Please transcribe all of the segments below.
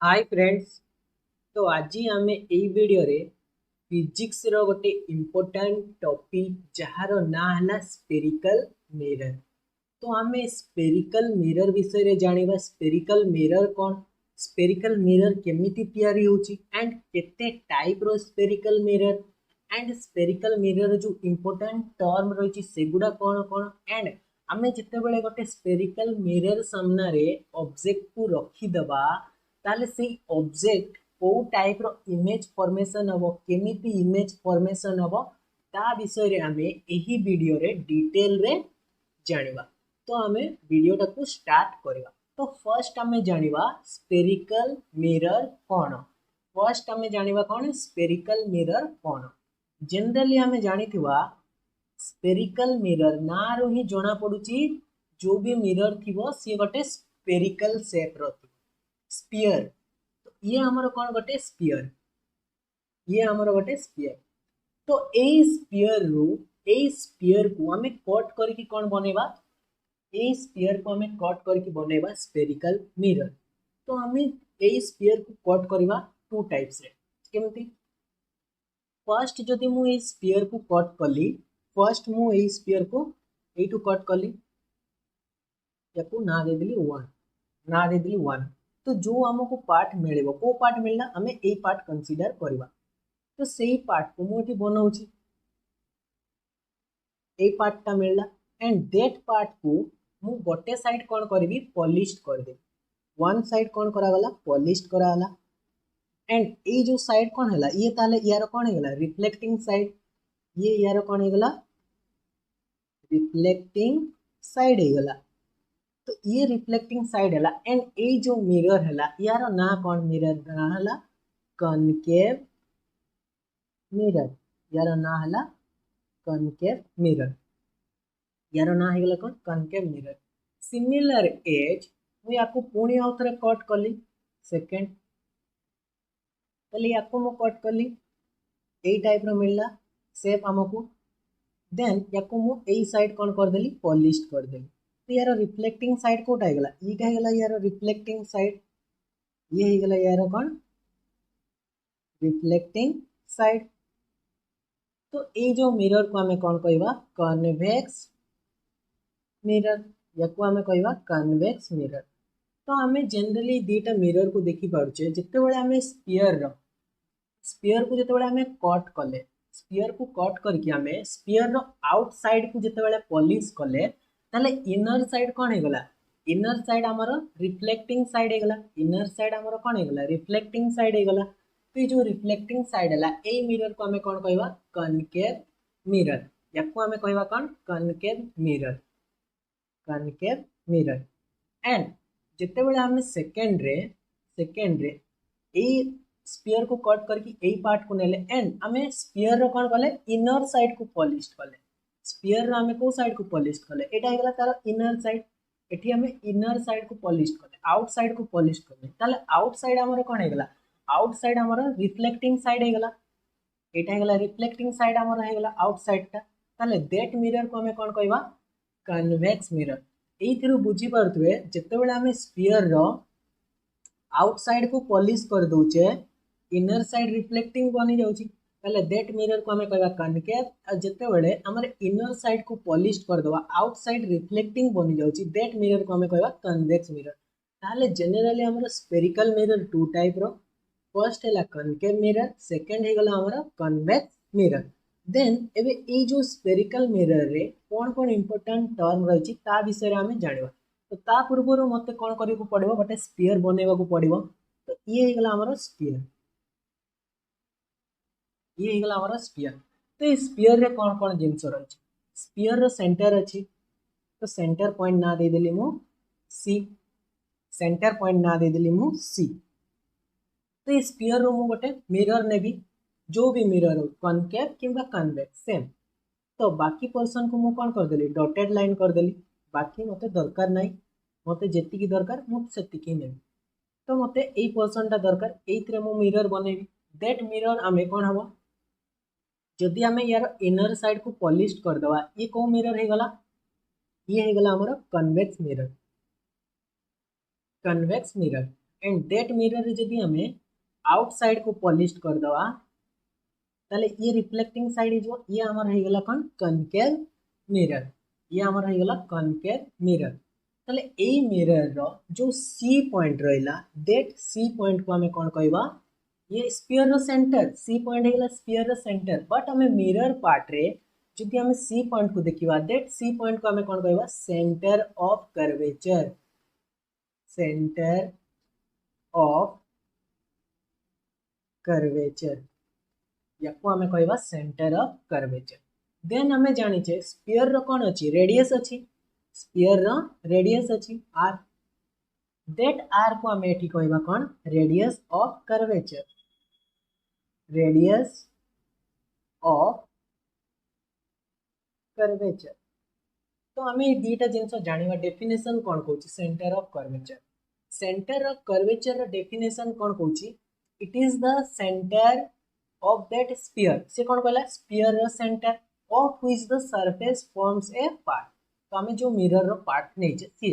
Hi friends. तो आज आम यही वीडियो रे फिजिक्स रो गोटे इम्पोर्टाट टॉपिक जार ना है स्पेरिकल मिरर। तो आम स्पेरिकल मिरर विषय रे जानिबा। स्पेरिकल मिरर कौन, स्पेरिकल मिरर केमिति तैयारी होची एंड केते टाइप रो spherical mirror and spherical mirror जो इम्पोर्टाट टर्म रही सेगुड़ा कौन कौन एंड आमे जितेबाला गोटे स्पेरिकल मिरर सामना रे ऑब्जेक्ट को रखीदबा ताले से ऑब्जेक्ट को टाइप रो इमेज फॉर्मेशन हबो, केमिति इमेज फॉर्मेशन हबो ता विषय रे आमे एही वीडियो रे डिटेल रे जानिबा। तो आमे वीडियो टाको स्टार्ट करबा। तो फर्स्ट आमे जानिबा स्पेरिकल मिरर कौन। फर्स्ट आमे जानिबा कौन स्पेरिकल मिरर कौन। जनरली आमे जानिथिबा स्पेरिकल मिरर ना रो ही जणा पडुची जो भी मिरर थिबो सी गोटे स्पेरिकल शेप रो स्पीयर। तो ये हमर कौन गोटे स्पीयर, ये हमर गोटे स्पीयर। तो ए स्पीयर रू ए स्पीयर को हमें कट करके कौन बनेबा, ए स्पीयर को हमें कट करके बनेबा स्पेरिकल मिरर। तो हमें ए स्पीयर को कट करबा टू टाइप्स रे। केमती फर्स्ट जदि मु ए स्पीयर को कट कली, फर्स्ट मु ए स्पीयर को एटू कट कली, याकू ना दे देली 1, ना दे देली 1। तो जो हमको पार्ट मिलेबो को पार्ट मिलला हमें ए पार्ट कंसीडर करबा। तो सेही पार्ट को मु एठी बनाउची, ए पार्टटा मिलला एंड दैट पार्ट को मु गोटे साइड कौन करबी पॉलिश कर देबी। वन साइड कौन करागला पॉलिश करागला एंड ए जो साइड कौन हैला ये ताले यार कौन हैगला रिफ्लेक्टिंग साइड, ये यार कौन हैगला रिफ्लेक्टिंग साइड हैगला। तो ये रिफ्लेक्टिंग साइड हैला एंड ए जो मिरर हैला यार ना कौन मिरर ना हैला कनकेव मिरर, यार ना हैला कनकेव मिरर, यार ना हैगला कौन कनकेव मिरर। सिमिलर एज मुझे आपको पुणी आउ थे कट कली सेकेंड, ताले याको मु कट कली ए टाइप रो मिलला शेप हमको। देन याको मु ए साइड कौन कर देली पॉलिश कर देली। तो यार रिफ्लेक्टिंग साइड कोटा हैगला ईटा हैगला यार रिफ्लेक्टिंग साइड, ये हैगला यार कौन रिफ्लेक्टिंग साइड। तो ये जो मिरर को हमें कौन कहबा कन्वेक्स मिरर, याको हमें कहबा कन्वेक्स मिरर। तो हमें जनरली दीटा मिरर को देखि पारुचे जिते बळे हमें स्पीयर को जिते बळे हमें कट कले, स्पीयर को कट करके हमें स्पीयर रो आउटसाइड को जिते बळे पॉलिश कले ताले इनर साइड कौन हैगला, इनर साइड हमर रिफ्लेक्टिंग साइड हैगला, इनर साइड हमर कौन हैगला रिफ्लेक्टिंग साइड हैगला। तो ये जो रिफ्लेक्टिंग साइड हैला ए मिरर को हमें कौन कहबा कनकेव मिरर, याको हमें कहबा कौन concave mirror, concave mirror. And जिते बळे हमें सेकेंड रे ए स्पीयर को कट करके ए पार्ट को नेले एंड हमें स्पीयर रो कौन कले इनर साइड को पॉलिश कले, स्पीयर रो हमें को साइड को पॉलिश कले एटा हैगला तार इनर साइड। एठी हमें इनर साइड को पॉलिश कले आउटसाइड को पॉलिश कले ताले आउटसाइड हमर कौन हैगला आउटसाइड हमर रिफ्लेक्टिंग साइड हैगला, एटा हैगला रिफ्लेक्टिंग साइड हमर हैगला आउटसाइड टा। ताले दैट मिरर को हमें कौन कहबा कन्वेक्स मिरर। एइथिरु बुझी पारुथबे जते बेले हमें स्पीयर रो आउटसाइड को पॉलिश कर दोचे इनर साइड रिफ्लेक्टिंग बनी जाउची ताले दैट मिरर को हमें कहबा कनकेव। आ जते बेले हमर इनर साइड को पॉलिश कर दवा आउटसाइड रिफ्लेक्टिंग बनी जाउची दैट मिरर को हमें कहबा कन्वेक्स मिरर। ताले जनरली हमर स्पेरिकल मिरर टू टाइप रो, फर्स्ट हैला कनकेव मिरर, सेकंड हैगला हमर कन्वेक्स मिरर। देन एबे ए जो स्पेरिकल मिरर रे कौन कौन इंपोर्टेंट टर्म रही ता विषय रे हमें जानिबा। तो ता पूर्व मत कौन करियो पड़िबो गोटे स्पीयर बनेबा को पड़िबो। तो ये हैगला हमर स्पीयर, ये हैगला हमर स्पीयर। तो ये स्पीयर रे कौन कौन जिंस रही स्पीयर रो सेंटर अछि, तो सेंटर पॉइंट ना दे देली मु सी, सेंटर पॉइंट ना दे देली मु सी। तो ये स्पीयर रो मु गोटे मिरर नेबी, जो भी मिरर हो कनकेव किंबा कन्वेक्स सेम। तो बाकी पोर्सन को मुझे कौन करदेली डॉटेड लाइन करदेली, बाकी मत दरकार ना, मत जी दरकार मुझे नेबी। तो मत यही पोर्सनटा दरकार ये मु मिरर बनैबी। दैट मिरर आमे कौन हम जदि आमे यार इनर साइड को पॉलिश करदवा ये कौ मिरर हैगला, ये हैगला हमर convex mirror, convex mirror. And that mirror जदि हमें आउटसाइड को पॉलिश कर दवा ताले ये रिफ्लेक्टिंग साइड हो ये हमर हो गला कौन कनकेव मिरर ये हमर हो गला कनकेव मिरर ताले ए मिरर रो जो सी पॉइंट रहिला दैट सी पॉइंट को हमें कौन कहबा ये स्फीयर रो सेंटर सी पॉइंट है स्फीयर रो सेंटर बट हमें मिरर पार्ट रे जदि हमें सी पॉइंट को देखिबा दैट सी पॉइंट को हमें कौन कहबा centre of curvature centre of curvature याको हमें कहबा सेंटर ऑफ कर्वेचर देन हमें जानी छे स्फीयर रो कौन अछि रेडियस अछि स्फीयर रो रेडियस अछि आर दैट आर को हमें एठी कहबा कौन radius of curvature radius of curvature तो हमें दीटा जिनस जानिबा डेफिनेशन कौन कहूची centre of curvature centre of curvature रो डेफिनेशन कौन कहूची it is the centre of that sphere से कौन कहला स्फीयर रो centre of which the surface forms a part तो हमें जो मिरर रो पार्ट नहीं छे सी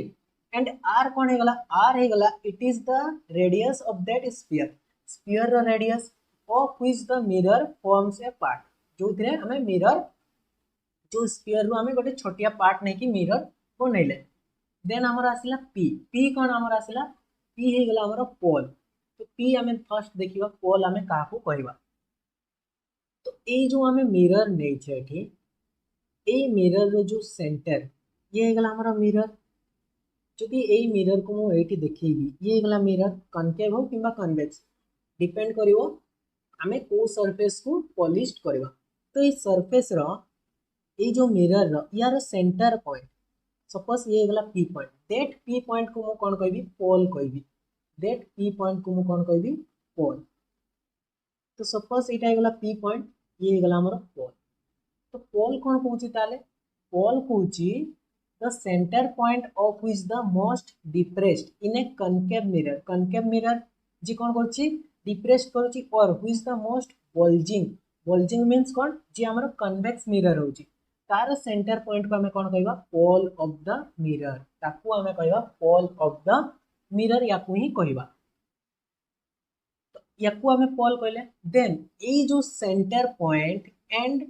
एंड आर कौन है गला आर है गला it is the radius of that sphere sphere रो radius of which the mirror forms a part जो थरे हमें मिरर जो स्फीयर रो हमें गोटे छोटिया पार्ट नहीं कि मिरर बनैले देन हमर आसिला पी पी कौन हमर आसिला पी हे गला हमर पोल तो पी हमें फर्स्ट देखिबा पोल हमें काहा को कहबा तो ए जो हमें मिरर नहीं छे एठी ए मिरर रो जो सेंटर ये हे गला हमर मिरर जदि ए मिरर को मु एठी देखिबी ये हे गला मिरर कनकेव हो किबा कन्वेक्स डिपेंड करिवो हमें को सरफेस को पॉलिश करबा तो ये सरफेस रो ये जो मिरर रो यार सेंटर पॉइंट सपोज ये गला P point that P point को मु कोन कहबी पोल कहबी दैट पी पॉइंट को मु कोन कहबी पोल तो सपोज एटा गला पी पॉइंट ये गला हमर पोल तो पोल कोन कहूची ताले पोल कहूची the centre point of which the most depressed in a concave mirror जी कोन करची डिप्रेस्ड करची और which the most bulging means कोन जी हमर कन्वेक्स मिरर होची तार सेंटर पॉइंट को हमें कौन कहबा पोल ऑफ द मिरर ताकू हमें कहबा पोल ऑफ द मिरर याकू ही कहबा तो याकू हमें पोल कहले देन ए जो centre point and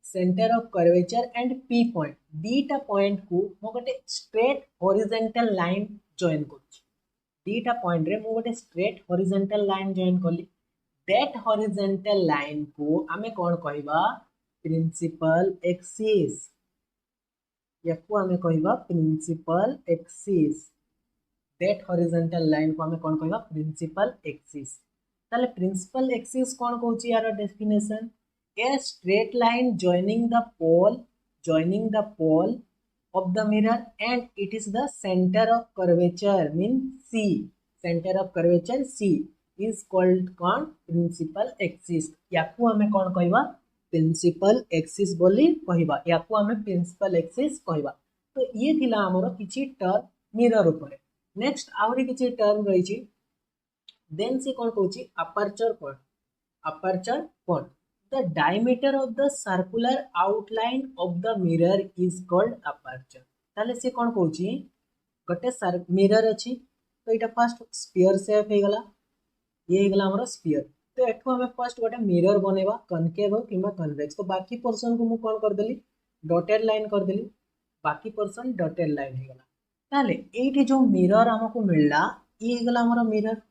centre of curvature and P point दीटा पॉइंट को मो गोटे स्ट्रेट हॉरिजॉन्टल लाइन जॉइन करछि दीटा पॉइंट रे मो गोटे स्ट्रेट हॉरिजॉन्टल लाइन जॉइन करली दैट हॉरिजॉन्टल लाइन को हमें कौन कहबा प्रिंसिपल एक्सिस याको हमें कहबा principal axis that horizontal line को हमें कौन कहबा प्रिंसिपल एक्सिस ताले प्रिंसिपल एक्सिस कौन कहूची यार definition a straight line joining the pole of the mirror and it is the center of curvature mean C center of curvature C is called कौन principal axis याकू हमें कौन कहबा principal axis बोली कहबा याकू हमें प्रिंसिपल एक्सिस कहबा तो ये थिला हमरो किछि टर्म मिरर ऊपर नेक्स्ट आउरी किछि टर्म रही छी देन से कौन कहूची अपर्चर कोण the diameter of the circular outline of the mirror is called aperture ताले से कौन कहूची गोटे मिरर अछि तो एटा फर्स्ट स्फीयर शेप हे गला ये हे गला हमर स्फीयर तो एठो हमें फर्स्ट गोटे मिरर बनेबा कनकेव हो किबा कन्वेक्स तो बाकी पोर्शन को मु कोन कर देली डॉटेड लाइन कर देली बाकी पोर्शन डॉटेड लाइन हे गला ताले एठी जो मिरर हमको मिलला ये हे गला हमर मिरर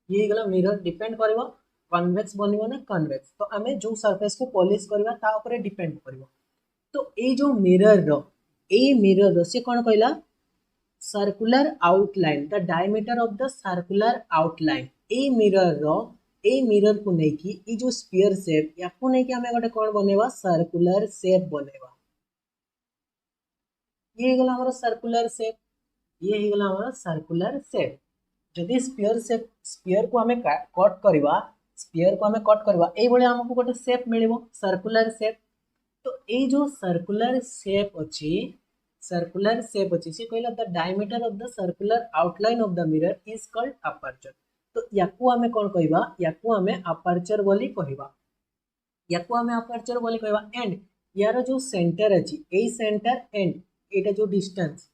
ये हे गला मिरर डिपेंड करबो कन्वेक्स बनिबो ना कन्वेक्स तो हमें जो सरफेस को पॉलिश करबा ता ऊपर डिपेंड करबो तो ए जो मिरर रो से कोन कहला circular outline the diameter of the circular outline a mirror को नहीं कि ए जो स्फीयर शेप याको नहीं कि हमें गोटे कोन बनेबा सर्कुलर शेप बनेबा ये गला हमर सर्कुलर शेप ये गला हमर सर्कुलर शेप जदि स्फीयर को हमें कट करबा स्फीयर को हमें कट करबा ए बळे हमको गोटे शेप मिलिबो सर्कुलर शेप तो ए जो सर्कुलर शेप अछि से कहला the diameter of the circular outline of the mirror is called aperture तो याकू हमें कोन कहबा याकू हमें अपर्चर बोली कहबा एंड यार जो सेंटर अछि ए सेंटर एंड एटा जो डिस्टेंस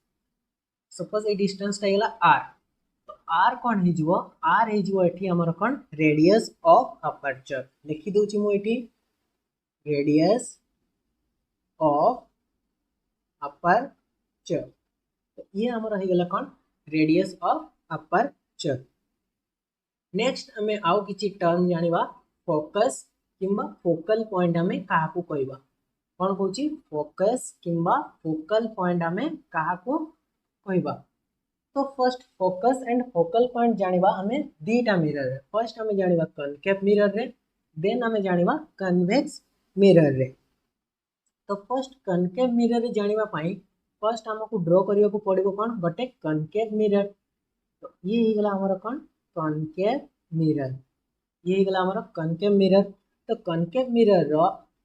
सपोज ए डिस्टेंस टा गेला r तो आर कौन हो आर होठी आमर कौन रेडियस ऑफ अपर्चर लिखि दूची मु एठी रेडियस ऑफ अपर्चर तो ये आमर हो गला कौन रेडियस ऑफ अपर्चर। नेक्स्ट आमे आउ किछि टर्म जानिबा फोकस किंबा फोकल पॉइंट आमे काहाकू कहबा कौन कहूची फोकस किंबा फोकल पॉइंट आमे काहाकू कहबा। तो first focus and focal point जानिबा आमे दीटा मिरर रे फर्स्ट आमे जानिबा कनकेव मिरर रे देन आमे जानिबा कन्वेक्स मिरर रे। तो फर्स्ट कनकेव मिरर रे जानिबा पई फर्स्ट हमको ड्रॉ करिया को पड़िबो कोन गोटे कनकेव मिरर। तो ये ही गला हमर कोन कनकेव मिरर ये ही गला हमर कनकेव मिरर। तो कनकेव मिरर रो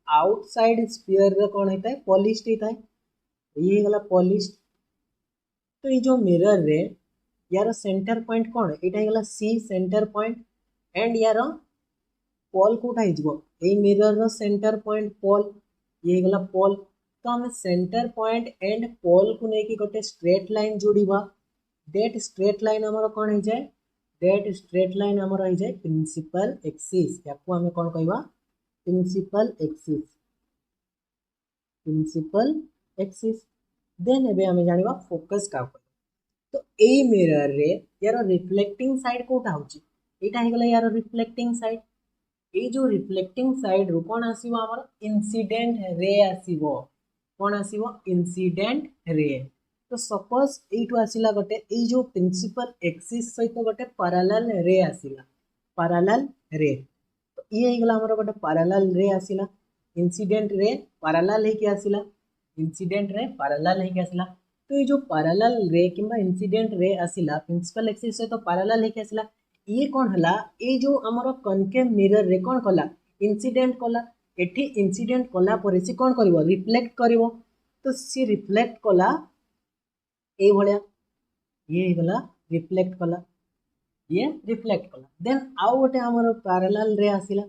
आउटसाइड स्फीयर रे कोन हेता है पॉलिश्ड हेता है ये ही गला पॉलिश्ड। तो ये जो मिरर रे यार सेंटर पॉइंट कौन एटा गला सी सेंटर पॉइंट एंड यार पोल कोठा हिजबो ए मिरर रो सेंटर पॉइंट पोल ये गला पोल। तो हम सेंटर पॉइंट एंड पोल को नेकी गोटे स्ट्रेट लाइन जोड़ीबा दैट स्ट्रेट लाइन हमर कोन हे जाय दैट स्ट्रेट लाइन हमर हे जाय प्रिंसिपल एक्सिस याको हम कोन कहबा प्रिंसिपल एक्सिस। देन एबे हमें जानिबा फोकस का तो ए मिरर रे यार रिफ्लेक्टिंग साइड कोठा होची एटा हे गला यार रिफ्लेक्टिंग साइड ए जो रिफ्लेक्टिंग साइड रो कोन आसीबो हमर इंसिडेंट रे आसीबो कोन आसीबो इंसिडेंट रे। तो सपोज एटू आसीला गोटे ए जो प्रिंसिपल एक्सिस सहित गोटे पैरेलल रे आसीला पैरेलल रे। तो ये हे गला हमर गोटे पैरेलल रे आसीला इंसिडेंट रे पैरेलल हे के आसीला इंसिडेंट रे पैरेलल हे के आसीला। तो ये जो पैरेलल रे किंबा इंसिडेंट रे आसीला प्रिंसिपल एक्सिस सहित पैरेलल हे के आसीला ये कौन हला ये जो हमर कनकेव मिरर रे कौन कला इंसिडेंट कला एठी इंसिडेंट कला परे से कौन करिवो रिफ्लेक्ट करिवो। तो सी रिफ्लेक्ट कला ए भलिया ये गला रिफ्लेक्ट कला ये रिफ्लेक्ट कला। देन आउ गोटे हमर पैरेलल रे आसीला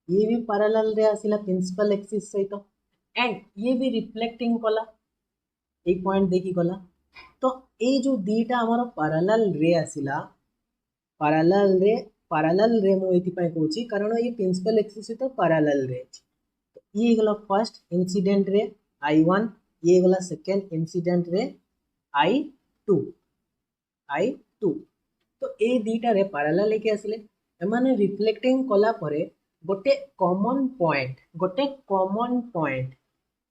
ये भी पैरेलल रे आसीला प्रिंसिपल एक्सिस सहित एंड ये भी रिफ्लेक्टिंग कला एक पॉइंट देखी गला। तो ये जो दीटा हमर पैरेलल रे आसीला पैरेलल रे मु एथि पय कहूची कारण ये प्रिंसिपल एक्सिस सहित पैरेलल रे तो ये गला फर्स्ट इंसिडेंट रे I1 ये गला सेकंड इंसिडेंट रे I2 तो ए दीटा रे पैरेलल लेके आसिले एमाने रिफ्लेक्टिंग कला परे गोटे कॉमन पॉइंट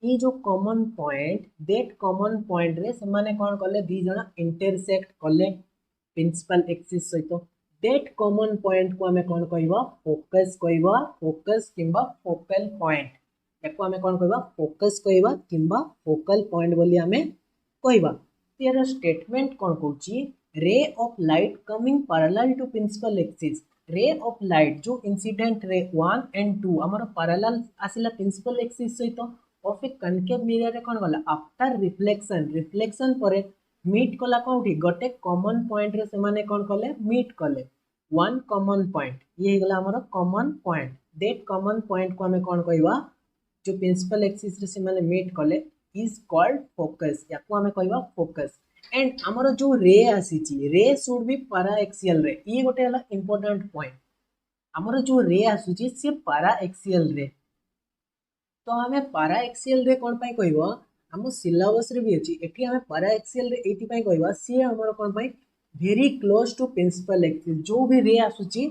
ये जो common point that common point रे से माने कोन करले दी जना इंटरसेक्ट करले प्रिंसिपल एक्सिस सहित दैट कॉमन पॉइंट को हमें कौन कहबा फोकस किंबा फोकल पॉइंट याको हमें कौन कहबा फोकस कहबा किंबा फोकल पॉइंट बोली हमें कहबा। यार स्टेटमेंट कौन कहूची ray of light coming parallel to principal axis ray of light जो इंसिडेंट रे 1 एंड 2 हमर पैरेलल आसिला प्रिंसिपल एक्सिस सहित of a concave mirror ray कौन गला आफ्टर रिफ्लेक्शन परे मीट कला कोठी गोटे कॉमन पॉइंट रे से माने कौन कले मीट कले वन कॉमन पॉइंट ये गला हमर common point that common point को हमें कौन कहबा जो प्रिंसिपल एक्सिस रे से माने मीट कले इज कॉल्ड फोकस याको हमें कहबा फोकस। एंड हमर जो रे आसीची रे शुड बी पैरा एक्सियल रे ये गोटे हला इंपोर्टेंट पॉइंट हमर जो रे आसुची से पैरा एक्सियल रे। तो हमें पैरा एक्सियल रे कोन पई कहबो हम सिलेबस रे भी अछि एठी हमें पैरा एक्सियल रे एठी पई कहबा सी हमर कोन पई very close to principal axis जो भी रे आसुची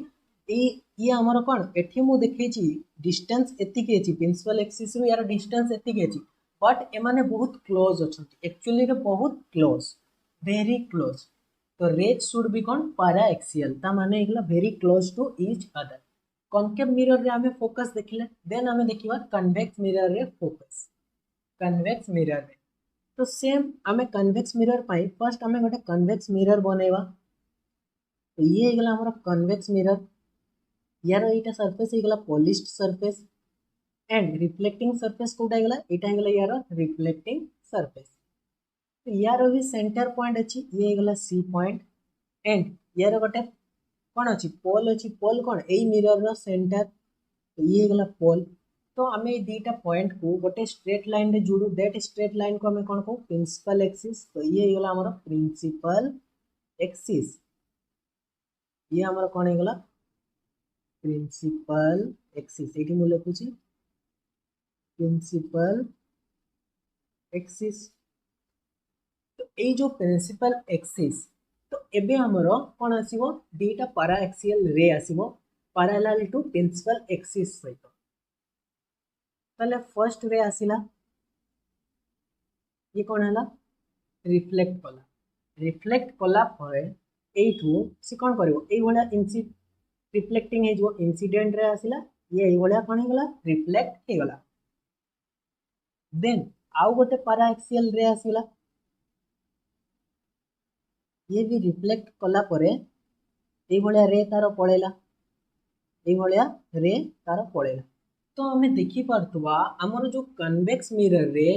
ये हमर कोन एठी मु देखैची डिस्टेंस एतिके अछि प्रिंसिपल एक्सिस रो यार डिस्टेंस एतिके अछि बट एमाने बहुत क्लोज अछंती एक्चुअली रे बहुत क्लोज वेरी क्लोज। तो रेज शुड बी कोन पैरा एक्सियल ता माने एगला very close to each other. Concave mirror रे हमें फोकस देखिले देन हमें देखिबा कन्वेक्स मिरर रे फोकस कन्वेक्स मिरर रे। तो सेम हमें कन्वेक्स मिरर पाई फर्स्ट हमें गोटे कन्वेक्स मिरर बनेवा। तो ये गला हमर कन्वेक्स मिरर यार एटा सरफेस गला polished surface and reflecting surface कोटा गला एटा गला यार रिफ्लेक्टिंग सरफेस। तो यार भी सेंटर पॉइंट अछि ये गला सी पॉइंट एंड यार गोटे कोन अछि पोल कोन ए मिरर रो सेंटर तो ये गला पोल। तो हमें दीटा पॉइंट को गोटे स्ट्रेट लाइन रे जोड़ू दैट स्ट्रेट लाइन को हमें कोन को प्रिंसिपल एक्सिस तो ये गला हमर प्रिंसिपल एक्सिस ये आमर कौन हो गला प्रिंसिपल एक्सिस ये मुझे लिखुची प्रिंसिपल एक्सिस। तो ये जो प्रिंसिपल एक्सिस तो एबे हमर कौन आसीबो दीटा पारा एक्सियल रे आसीबो पैरेलल टू प्रिंसिपल एक्सिस सहित। ताले फर्स्ट रे आसीला ये कौन है रिफ्लेक्ट कला रिफ्लेक्ट कला एठू सी कौन करिवो एई भलिया रिफ्लेक्टिंग हे जो इंसिडेंट रे आसीला ये एई भलिया कौन हेगला रिफ्लेक्ट हे गला। देन आउ गोटे पारा एक्सियल रे आसीला ये भी रिफ्लेक्ट कला परे एई भलिया रे तार पळेला एई भलिया रे तार पळेला। तो हमें देखि पारतुवा हमर जो कन्वेक्स मिरर रे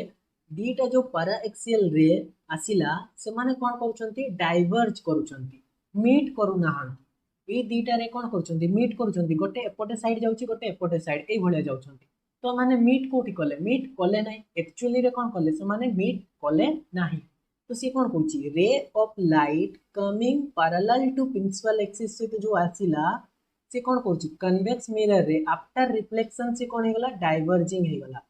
दीटा जो पारा एक्सियल रे आसिला से माने कोन करूछंती डाइवर्ज करूछंती मीट करू नाहंती ए दीटा रे कोन करूछंती मीट करूछंती गोटे एपटे साइड जाउची गोटे एपटे साइड ए भलिया जाउछंती। तो माने मीट कोठी कले मीट कले नाही एक्चुअली रे कोन कले से माने मीट कले नाही। तो सी कोन कहूची ray of light coming parallel to principal axis सहित जो आसिला से कौन कहूँ कन्वेक्स मिरर रे आफ्टर रिफ्लेक्शन से कौन होगा डाइवर्जिंग होगा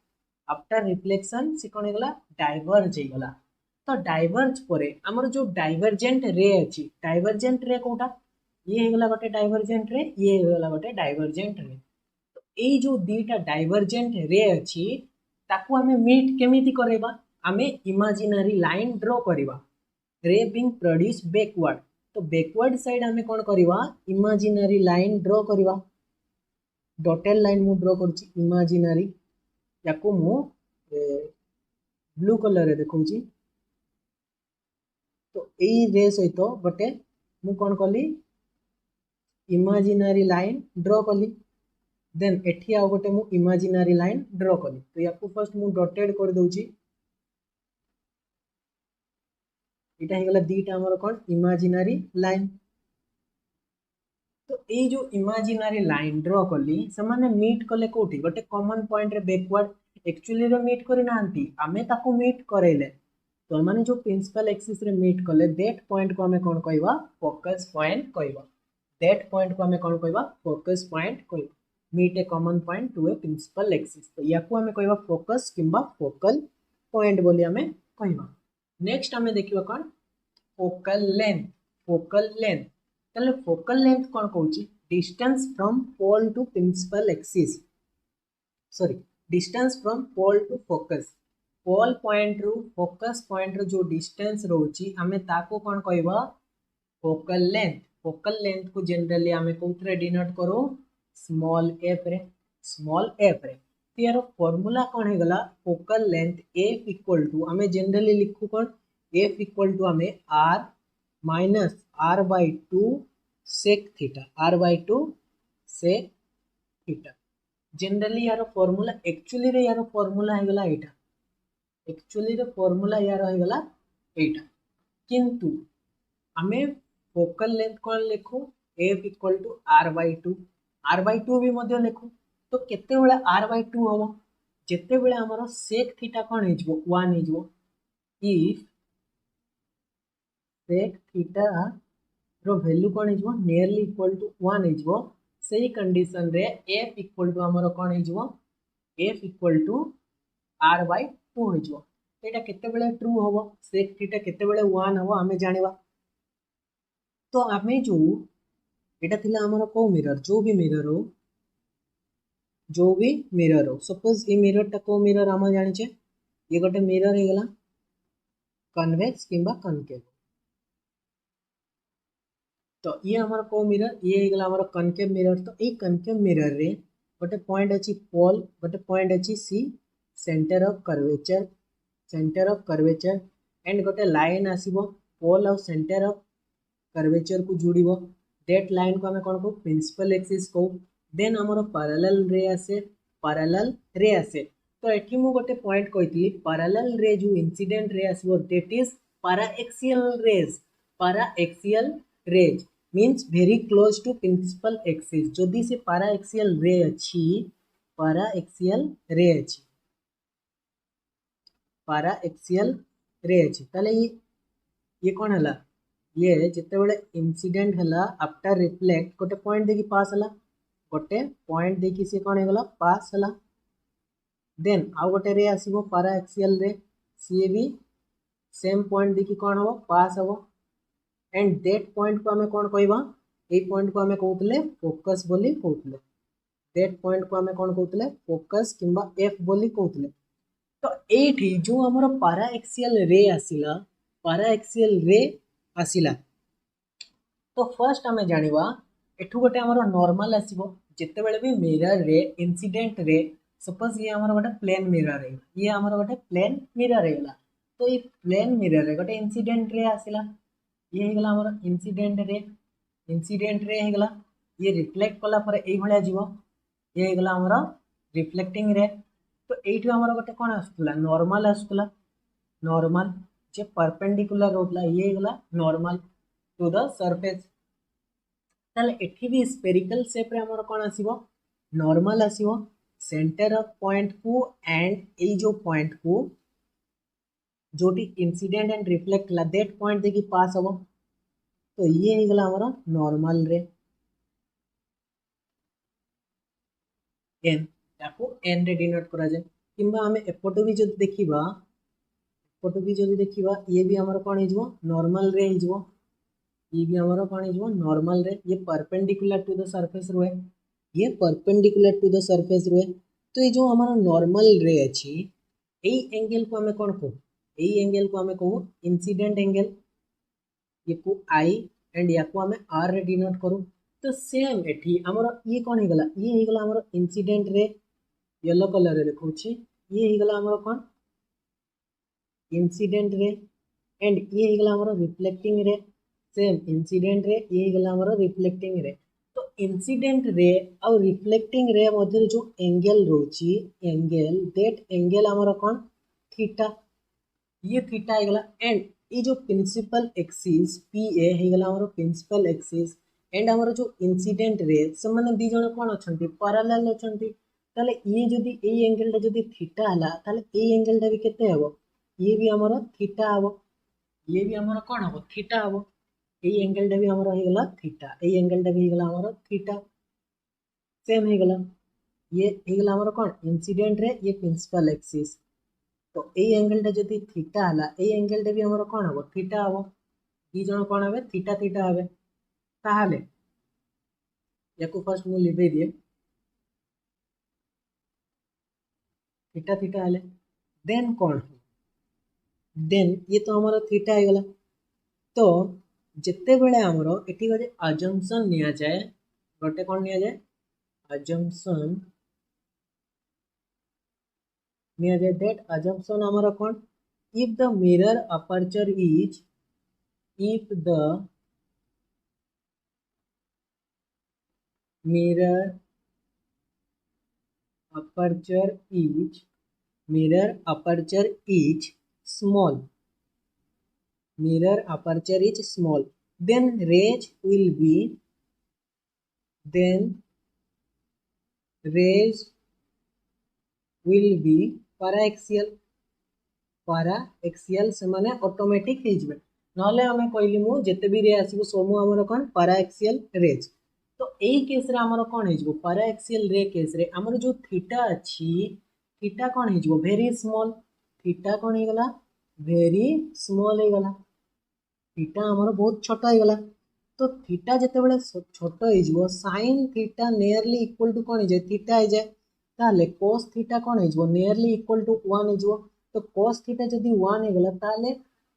आफ्टर रिफ्लेक्शन से कौन होगा डाइवर्ज होगा। तो डाइवर्ज परे हमर जो डाइवर्जेंट रे अच्छी डाइवर्जेंट रे कोटा ये होगा गोटे डाइवर्जेंट रे ये होगा गोटे डाइवर्जेंट रे। तो ये जो दीटा डाइवर्जेंट रे अच्छी ताकू हमें मीट केमिति करेबा हमें इमेजिनरी लाइन ड्रॉ करवा रे बीइंग प्रोड्यूस बैकवर्ड। तो बैकवर्ड साइड आम कौन करवा इमेजिनरी लाइन ड्रॉ करवा डॉटेड लाइन मु ड्रॉ कर इमेजिनरी या मु ब्लू कलर रे देखौची। तो यही रे सहित गोटे मु कौन कली इमेजिनरी लाइन ड्रॉ कली देन एठी आ गोटे मु इमेजिनरी लाइन ड्रॉ कली। तो या फर्स्ट मु डॉटेड कर दउची इटा हेगला दीटा हमर कोन इमेजिनरी लाइन। तो ये जो इमेजिनरी लाइन ड्रॉ कली से माने मीट कले कोठी गोटे कॉमन पॉइंट रे बैकवर्ड एक्चुअली रे मीट करि नांती आमे ताको मीट करेले। तो माने जो प्रिंसिपल एक्सिस रे मीट कले दैट पॉइंट को हमें कोन कहबा फोकस पॉइंट कहबा दैट पॉइंट को हमें कोन कहबा फोकस पॉइंट कहबा मीट ए कॉमन पॉइंट टू ए प्रिंसिपल एक्सिस। तो याकू हमें कहबा फोकस किंबा फोकल पॉइंट बोली हमें कहबा। नेक्स्ट हमें देखिबा कोन फोकल लेंथ। फोकल लेंथ ताले फोकल लेंथ कौन कहूँ distance from pole to principal axis sorry distance from pole to focus pole point रु फोकस पॉइंट रो जो डिस्टेंस रोची हमें ताको कौन कहबा फोकल लेंथ। फोकल लेंथ को जनरली हमें कोथरे डिनोट करो स्मॉल एफ रे स्मॉल एफ रे। तो यार फॉर्मूला कौन है गला focal length F equal to हमें जनरली लिखू कौन एफ इक्वल टू हमें R minus R by two sec theta R by two sec theta. Generally यार फॉर्मूला एक्चुअली रे यार फॉर्मूला है गला एटा एक्चुअली रे फॉर्मूला यार है गला एटा किंतु हमें फोकल लेंथ कौन लिखू F equal to R by two भी मध्य लिखू। तो केते बेले आर बाई टू हम जिते बेले हमर सेक थीटा कौन हो 1 हो इफ सेक थीटा रो वैल्यू कौन हो नियरली इक्वल टू 1 हो सही कंडीशन रे एफ इक्वल टू हमर कौन हो F equal to R by two हो। एटा केते बेले ट्रू हम सेक थीटा केते बेले 1 हम आमे जानिबा। तो आमे जो एटा थिला हमर को मिरर जो भी मिरर हो सपोज ये मिरर टा को मिरर हम जानि छे ये गोटे मिरर हे गला कन्वेक्स किंबा कनकेव। तो ये हमारा को मिरर ये गला हमारा कनकेव मिरर। तो ये कनकेव मिरर रे गोटे पॉइंट अछि पोल गोटे पॉइंट अछि C centre of curvature and गोटे लाइन आसीबो पोल और सेंटर ऑफ कर्वेचर को जोड़िबो दैट लाइन को हमें कोन को प्रिंसिपल एक्सिस को देन हमर पैरेलल रे आसे। तो एठी मु गोटे पॉइंट कहितली पैरेलल रे जो इंसिडेंट रे आसीबो that is paraxial rays means very close to principal axis. जदि से पैराएक्सियल रे अच्छी ताले ये कौन है ये जितेबाला इनसीडेंट है आफ्टर रिफ्लेक्ट गोटे पॉइंट देखी पास है गोटे पॉइंट देखी सी कौन होगा पास है देन आउ गोटे रे आसो पारा एक्सियल रे सी भी सेम पॉइंट देखी कौन हम पास हम एंड दैट पॉइंट को आम कौन कहवा ये पॉइंट को आम कहते फोकस बोली कहते दैट पॉइंट को आम कौन कहते फोकस किंबा एफ बोली कहते तो ये जो आमर पारा एक्सियल रे आसिला पारा एक्सियल रे आसिला तो फर्स्ट आम जाना एठू गोटे आमर नॉर्मल आसो जिते बड़े भी मिरर रे इंसिडेंट रे सपोज ये आमर गोटे प्लेन मिरर है ये आमर गोटे प्लेन मिरर है तो ये प्लेन मिरर रे गोटे इंसिडेंट रे आसिला ये होगा आमर इंसिडेंट रे होगा ये रिफ्लेक्ट कला ये भाया जीव ये होगा आमर रिफ्लेक्टिंग रे तो ये आमर गोटे कौन आसूला नॉर्मल आसूला नॉर्मल जे परपेंडिकुलर रोला ये होगा नॉर्मल टू द सरफेस ताले एठी भी स्पेरिकल शेप रे हमर कोन आसीबो नॉर्मल आसीबो सेंटर ऑफ पॉइंट को एंड ए जो पॉइंट को जोटी इंसिडेंट एंड रिफ्लेक्ट ला दैट पॉइंट देखि पास हबो तो ये हे गला हमर नॉर्मल रे एन ताको एन रे डिनोट करा जाय किंबा हमें एपटो भी जदि देखिबा ये भी हमर कोन हिजबो नॉर्मल रे हिजबो ये भी हमारा कौन है नॉर्मल रे ये परपेंडिकुलर टू द सरफेस रुए ये परपेंडिकुलर टू द सरफेस रुए तो ये जो हमारा नॉर्मल रे अच्छी यही एंगल को हमें कौन कहू यही एंगल को हमें कहू इंसिडेंट एंगल ये को आई एंड या को हमें आर रे डिनोट करू तो सेम एठी हमर ये कौन हेगला ये हेगला हमर इंसिडेंट रे येलो कलर रे देखौछि ये हेगला हमर कौन इंसिडेंट रे एंड ये हेगला हमर रिफ्लेक्टिंग रे सेम इंसिडेंट रे ये गला हमर रिफ्लेक्टिंग रे तो इंसिडेंट रे और रिफ्लेक्टिंग रे मध्य जो एंगल रोची एंगल दैट एंगल हमर कोन थीटा ये थीटा हे गला एंड ये जो प्रिंसिपल एक्सिस पी ए हे गला हमर प्रिंसिपल एक्सिस एंड हमर जो इंसिडेंट रे से माने दी जण कोन अछंती पैरेलल अछंती ताले ये जदी ए एंगल टा जदी थीटा हला ताले ए एंगल टा भी केते हबो ये भी हमर थीटा हबो ये भी हमर कोन हबो थीटा हबो ये एंगल भी हमर हो गला थीटा ये एंगल भी हो गला हमर थीटा सेम हो गला ये हो गला हमर कोन इंसिडेंट रे ये प्रिंसिपल एक्सिस तो ये एंगल जदी थीटा हला ये एंगल भी हमर कोन हबो थीटा हबो दी जण कोन हबे थीटा थीटा हबे ताहाले याको फर्स्ट मु लिबे दिए थीटा थीटा हले देन कोन देन ये तो हमर थीटा हो गला तो जिते बेले आमर एटी गोटे अजम्पशन निया जाए गोटे कौन निया जाए अजम्पशन निया जाए दैट अजम्पशन आमर कौन if the mirror aperture is if the mirror aperture is small mirror aperture is small then rays will be paraxial से माने ऑटोमेटिक हिजबे नले हमें कहली मु जेते भी रे आसीबो सोमु हमर कोन paraxial रेज तो एई केस रे हमर कोन हिजबो paraxial रे केस रे हमर जो थीटा अछि थीटा कोन हिजबो वेरी स्मॉल थीटा कोन हिगला वेरी स्मॉल हिगला थीटा हमर बहुत छोटा हो गला तो थीटा जिते बड़े छोट हो sine theta nearly equal to कौन है थीटा हो जाए ताले cos थीटा कौन है नियरली इक्वल टू 1 हो तो cos थीटा जदी 1 हो गला ताले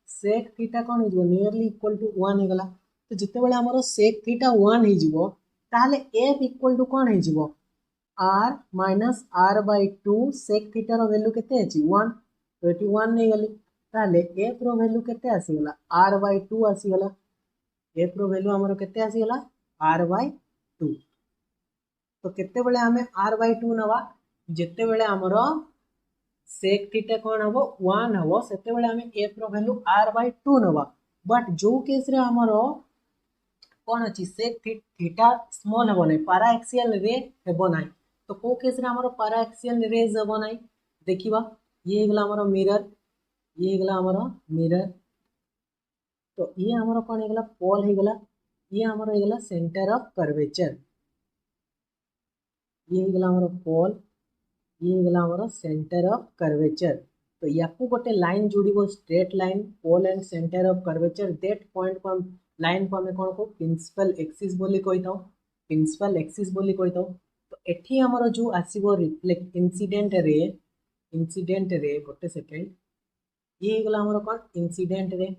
sec थीटा कौन हो नियरली इक्वल टू 1 हो गला तो जिते बड़े हमर sec थीटा 1 हो ताले f इक्वल टू कौन हो r minus r/2 sec theta रो वैल्यू केते अछि 1 तो एटी 1 नै गली ताले f रो वैल्यू केते आसीगला r/2 आसीगला f रो वैल्यू हमर केते आसीगला r/2 तो केते बेले हमें r/2 नवा जेते बेले हमर sec थीटा कोन हबो 1 हबो सेते बेले हमें f रो वैल्यू r/2 नवा बट जो केस रे हमर कोन अछि sec थीटा स्मॉल हबो नै पारा एक्सियल रे हेबो नै तो को केस रे हमर पारा एक्सियल रे हेबो नै देखिबा ये गला हमर मिरर ये गला हमारा मिरर तो ये हमर कौन होगला पोल होगला ये हमर होगला सेंटर ऑफ कर्वेचर ये होगला हमर पोल ये होगला हमर सेंटर ऑफ कर्वेचर तो याकू गोटे लाइन जोड़िबो straight line pole and centre of curvature that point को लाइन को हमें कौन को प्रिंसिपल एक्सिस बोली कहि थाउ प्रिंसिपल एक्सिस बोली कहि थाउ तो एठी हमर जो आसीबो रिफ्लेक्ट इंसिडेंट रे गोटे सेकेंड ये होगला हमर कौन इंसिडेंट रे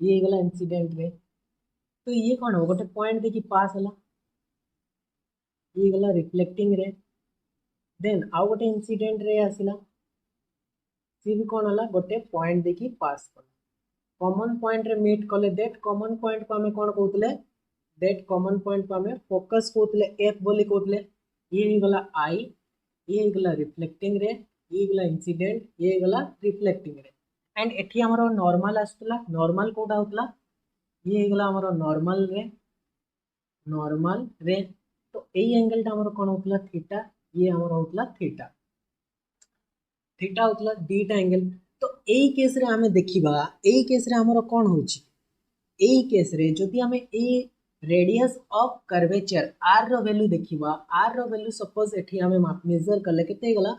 ये होगला इंसिडेंट रे तो ये कौन हो गोटे पॉइंट देखि पास हला ये होगला रिफ्लेक्टिंग रे देन आउ गोटे इंसिडेंट रे आसिला सी भी कौन हला गोटे पॉइंट देखि पास कर कॉमन पॉइंट रे मीट कले दैट कॉमन पॉइंट को हमें कौन कहउतले दैट कॉमन पॉइंट को हमें फोकस कहउतले एफ बोली कहउतले ये गला आई ये गला रिफ्लेक्टिंग रे ये गला इंसिडेंट ये गला रिफ्लेक्टिंग रे एंड एठी हमरो नॉर्मल आस्तला नॉर्मल कोडा होतला ये गला हमरो नॉर्मल रे तो एई एंगल टा हमरो कोन होतला थीटा ये हमरो होतला थीटा थीटा होतला दीटा एंगल तो एई केस रे हमें देखिबा एई केस रे हमरो कोन होची एई केस रे जदि हमें a radius of curvature r रो वैल्यू देखिबा r रो वैल्यू सपोज एठी हमें मेजर करले केते गला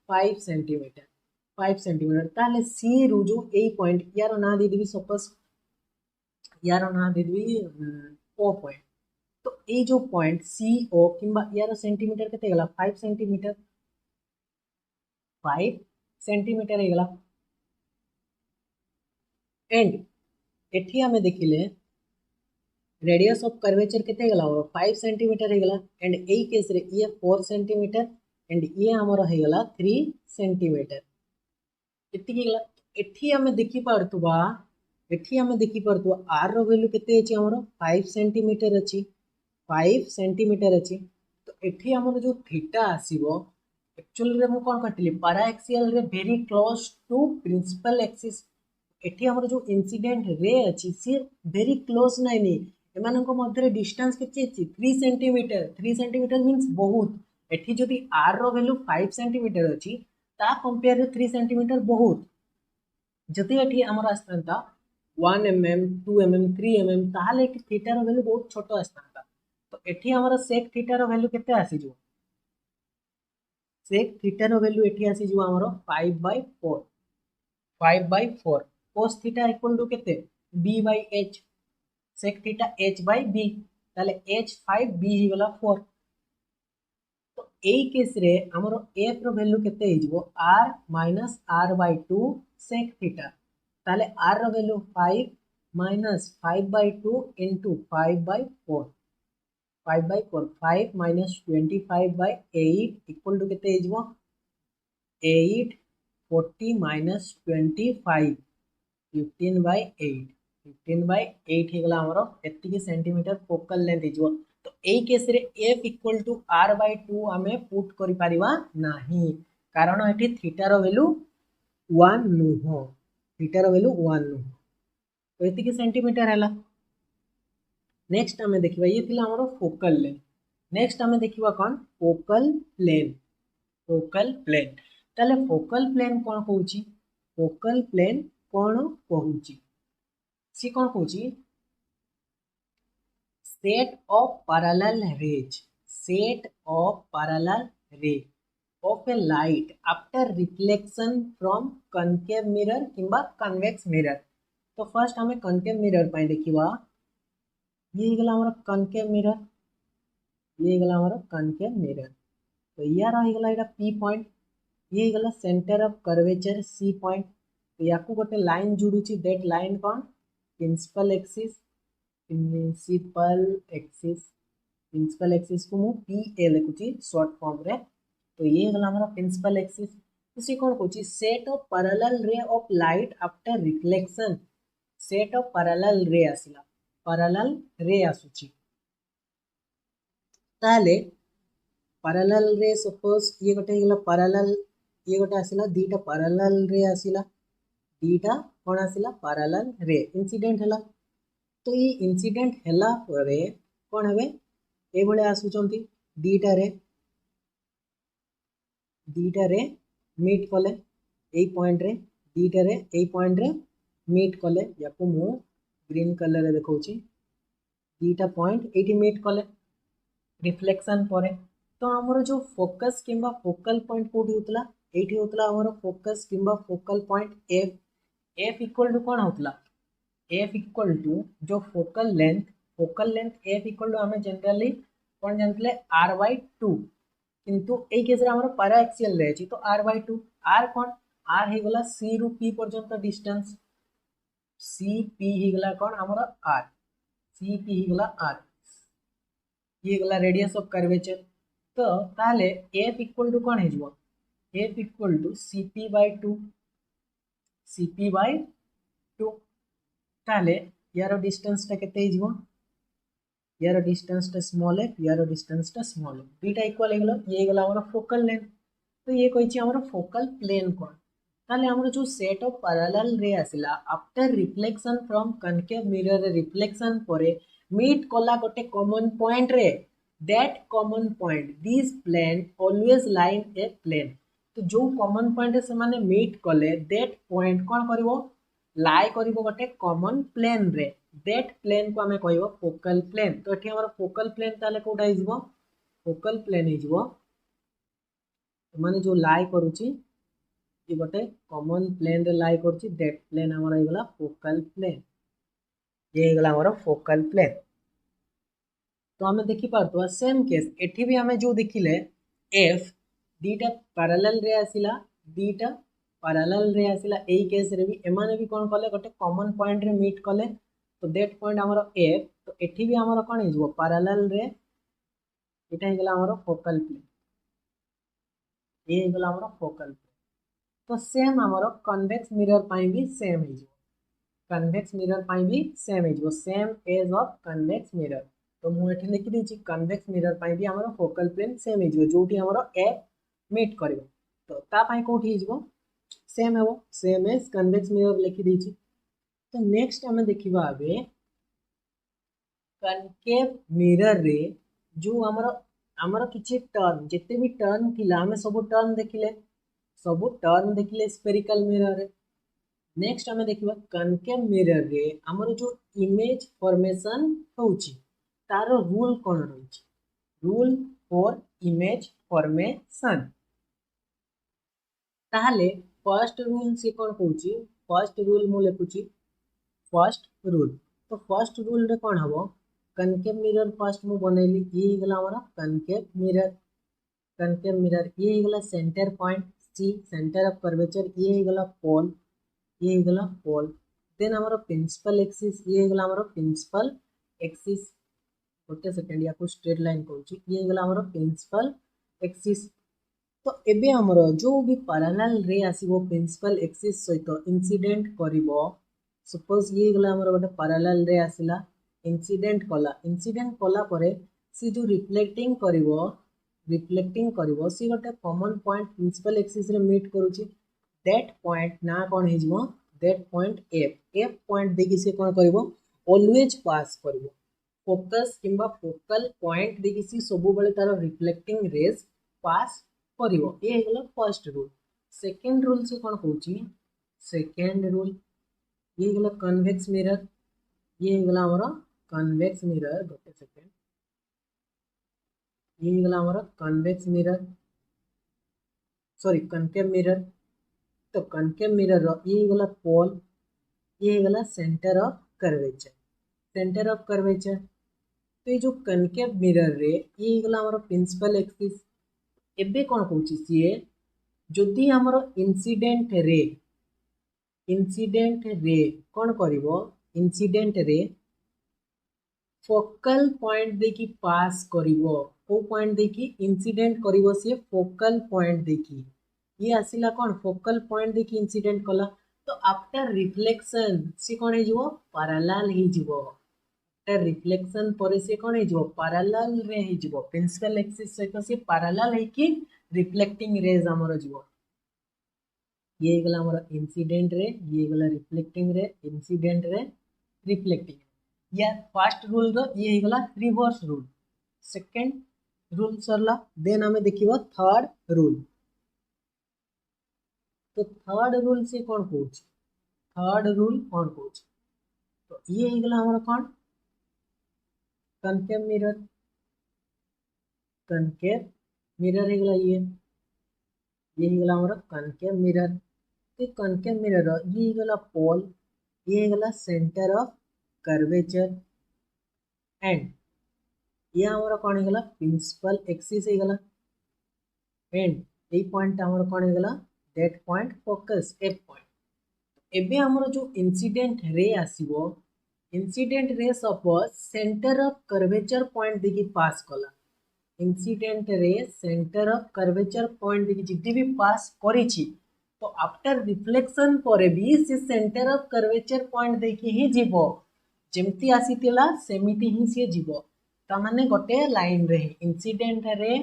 5 सेंटीमीटर ताले c रु जो ए पॉइंट यार ना दे देबी सपोज यार ना दे देबी o पॉइंट तो ए जो पॉइंट सी ओ किंबा यार सेंटीमीटर केते गला 5 सेंटीमीटर हे गला एंड एठी हमें देखिले रेडियस ऑफ कर्वेचर केते गला 5 सेंटीमीटर हे गला एंड एई केस रे ये 4 सेंटीमीटर एंड ये हमर हे गला 3 सेंटीमीटर एति गला एठी हमें देखि परतुबा r रो वैल्यू केते अछि हमर 5 सेंटीमीटर अछि तो एठी हमर जो थीटा आसीबो एक्चुअली रे मु कोन कटिली paraxial ray very close to principal axis एठी हमर जो इंसिडेंट रे अछि से वेरी क्लोज नाइनी एमानक मध्य डिस्टेंस केते अछि 3 सेंटीमीटर मींस बहुत एठी जदि r रो वैल्यू 5 सेंटीमीटर अछि ता कंपेयर रे 3 सेंटीमीटर बहुत जदि एठी हमर आस्तंता 1 mm 2 mm 3 mm ताहाले एठी थीटा रो वैल्यू बहुत छोट आस्तंता तो एठी हमर sec थीटा रो वैल्यू केते आसी जो sec थीटा रो वैल्यू एठी आसी जो हमर 5/4 cos थीटा इक्वल टू केते b/h sec थीटा h/b ताले h 5 b ही गला 4 तो एई केस रे हमर f रो वैल्यू केते हे जिवो r - r/2 sec थीटा ताले r रो value 5 - 5/2 into 5/4 5 minus 25/8 equal to केते हे जिवो 8 40 minus 25 15/8 हे गला हमरो एति के सेंटीमीटर फोकल लेंथ हे जिवो तो एई केस रे f equal to r/2 हमें पुट करि परिबा नाही कारण एठी थीटा रो वैल्यू 1 नुहो तो एति के सेंटीमीटर हैला नेक्स्ट हमें देखिबा ये थिला हमरो फोकल लेंथ नेक्स्ट हमें देखिबा कोन फोकल प्लेन ताले फोकल प्लेन कोन कहूची सी कोन कहूची set of parallel rays of a light after reflection from concave mirror किंबा convex mirror तो फर्स्ट हमें concave mirror पाए देखिबा ये गला हमर concave mirror तो यार रही गला एटा p पॉइंट ये गला centre of curvature c point तो याकू गोटे लाइन जुडुची दैट लाइन कोन प्रिंसिपल एक्सिस को मु pa लिखुची शॉर्ट फॉर्म रे तो ये गला हमारा प्रिंसिपल एक्सिस इसी कोन कोची set of parallel ray of light after reflection set of parallel ray आसुची ताले पैरेलल रे सपोज ये गोटे गला पैरेलल ये गोटे आसिला दीटा पैरेलल रे आसिला दीटा कोन आसिला पैरेलल रे इंसिडेंट हला तो ये इंसिडेंट हला परे कोन हेबे ए भले आसुचंती दीटा रे मीट कले ए पॉइंट रे दीटा रे ए पॉइंट रे मीट कले या मु ग्रीन कलर देखौछि दीटा पॉइंट एटी मीट कले रिफ्लेक्शन परे तो हमर जो फोकस किंबा फोकल पॉइंट कोठी होतला एठी होतला हमर फोकस किंबा focal point F F equal to कोन होतला एफ इक्वल टू जो focal length F equal to हमें जनरली कोन जानतले r बाय 2 किंतु ए केस रे हमर पैरा एक्सियल रहछि तो r by 2 r cone r हे गला c रु p पर्यंत डिस्टेंस c p हे गला कोन हमर r c p हे गला r ये गला रेडियस ऑफ कर्वेचर तो ताले f इक्वल टू कोन हे जबो f equal to cp by 2 cp by 2 ताले यार डिस्टेंस टा केते हे जबो यार डिस्टेंस टा स्मॉल f यार डिस्टेंस टा स्मॉल f दुईटा इक्वल हे गलो ये गला हमर फोकल लेंथ तो ये कहिछि हमर फोकल प्लेन कोन ताले हमर जो सेट ऑफ पैरेलल रे आसिला after reflection from concave mirror रे रिफ्लेक्शन परे मीट कला गोटे कॉमन पॉइंट रे that common point this plane always lie in a plane तो जो कॉमन पॉइंट से माने मीट कले दैट पॉइंट कोन करबो लाई करिवो गोटे कॉमन प्लेन रे दैट प्लेन को हमें कहबो फोकल प्लेन तो एठी हमर फोकल प्लेन ताले कोडा हिजबो फोकल प्लेन हिजबो माने जो लाई करूची ये गोटे कॉमन प्लेन रे लाई करची दैट प्लेन हमर हिगला फोकल प्लेन ये हिगला हमर फोकल प्लेन तो हमें देखि पारतो सेम केस एठी भी हमें जो देखिले F दीटा parallel ray आसिला दीटा parallel ray आसिला एई केस रे भी एमाने भी कोन कले गोटे कॉमन पॉइंट रे मीट कले तो दैट पॉइंट हमर एफ तो एठी भी हमर कोन हिजबो पैरेलल रे एटा हिगला हमर फोकल प्लेन ये हिगला हमर फोकल प्लेन तो सेम हमर कन्वेक्स मिरर पाई भी सेम हिजबो कन्वेक्स मिरर पाई भी सेम हिजबो same as of convex mirror तो मु एठी लिखि देछि कन्वेक्स मिरर पाई भी हमर फोकल प्लेन सेम हिजबो जोटी हमर एफ मीट करबो तो ता पाई कोठी हिजबो सेम हेबो सेम एज कन्वेक्स मिरर लिखि देछि तो नेक्स्ट हमें देखिबा आबे कनकेव मिरर रे जो हमर किछि टर्न जते भी टर्न थिला हमें सब टर्न देखिले स्फेरिकल मिरर रे नेक्स्ट हमें देखिबा कनकेव मिरर रे हमर जो इमेज फॉर्मेशन होउची तार रूल कोन रहिछि रूल फॉर इमेज फॉर्मेशन ताहले फर्स्ट रूल से कोन कहउची फर्स्ट रूल मु लेखुची फर्स्ट रूल तो फर्स्ट रूल रे कोन हबो कनकेव मिरर फर्स्ट मु बनैली ये हिगला हमरा कनकेव मिरर ये हिगला centre point C centre of curvature ये हिगला पोल देन हमर प्रिंसिपल एक्सिस ये हिगला हमर प्रिंसिपल एक्सिस गोटे सेकंड या को स्ट्रेट लाइन कहउची ये हिगला हमर प्रिंसिपल एक्सिस तो एबे हमर जो भी पैरेलल रे आसीबो प्रिंसिपल एक्सिस सहित इंसिडेंट करिवो सपोज ये गला हमर गोटे पैरेलल रे आसिला इंसिडेंट कला परे सी जो रिफ्लेक्टिंग करिवो सी गोटे कॉमन पॉइंट प्रिंसिपल एक्सिस रे मीट करूची दैट पॉइंट ना कोन हिजबो दैट पॉइंट एफ पॉइंट देखि से कोन करिवो ऑलवेज पास करिवो फोकस किंबा फोकल पॉइंट देखि सी सब बेले तार रिफ्लेक्टिंग रेज पास करिवो ये हेगला फर्स्ट रूल सेकंड रूल से कोन कहउची सेकंड रूल ये हेगला कन्वेक्स मिरर ये हेगला हमरा कन्वेक्स मिरर गोटे सेकंड ये हेगला हमरा convex mirror sorry concave mirror तो कनकेव मिरर रो ये हेगला पोल ये हेगला सेंटर ऑफ कर्वेचर तो ये जो कनकेव मिरर रे ये हेगला हमरा प्रिंसिपल एक्सिस एबे कोन कहउची सीए जदि हमर इंसिडेंट रे कोन करिवो इंसिडेंट रे फोकल पॉइंट देखि पास करिवो को पॉइंट देखि इंसिडेंट करिवो से फोकल पॉइंट देखि ये आसिला कोन फोकल पॉइंट देखि इंसिडेंट कला तो आफ्टर रिफ्लेक्शन से कोन हे जिवो पैरेलल हे जिवो आफ्टर रिफ्लेक्शन परे से कोन हे जिवो पैरेलल रे हे जिवो प्रिंसिपल एक्सिस सहित से पैरेलल हे कि रिफ्लेक्टिंग रेज हमर जिवो ये गला हमर इंसिडेंट रे ये गला रिफ्लेक्टिंग रे इंसिडेंट रे रिफ्लेक्टिंग या फर्स्ट रूल रो ये गला रिवर्स रूल सेकंड रूल सरला देन हमें देखिबो थर्ड रूल तो थर्ड रूल से कोन कहउची थर्ड रूल कौन कौन। तो ये होगा हमर कौन कनकेव मिरर। कनकेव मिरर होगा ये होगा हमर कनकेव मिरर। तो कनकेव मिरर ये होगा पोल, ये होगा सेंटर ऑफ कर्वेचर एंड ये हमर कौन होगा प्रिंसिपल एक्सिस होगा एंड ये पॉइंट हमर कौन होगा that point focus F point. एबे हमर जो इंसिडेंट रे आसीबो, incident ray suppose centre of curvature point देखि पास कला। Incident ray centre of curvature point देखि जिति भी पास करिछि तो आफ्टर रिफ्लेक्शन परे भी से सेंटर ऑफ कर्वेचर पॉइंट देखि ही जीवो, जेमती आसीतिला सेमिति ही से जीवो। त माने गोटे लाइन रे incident ray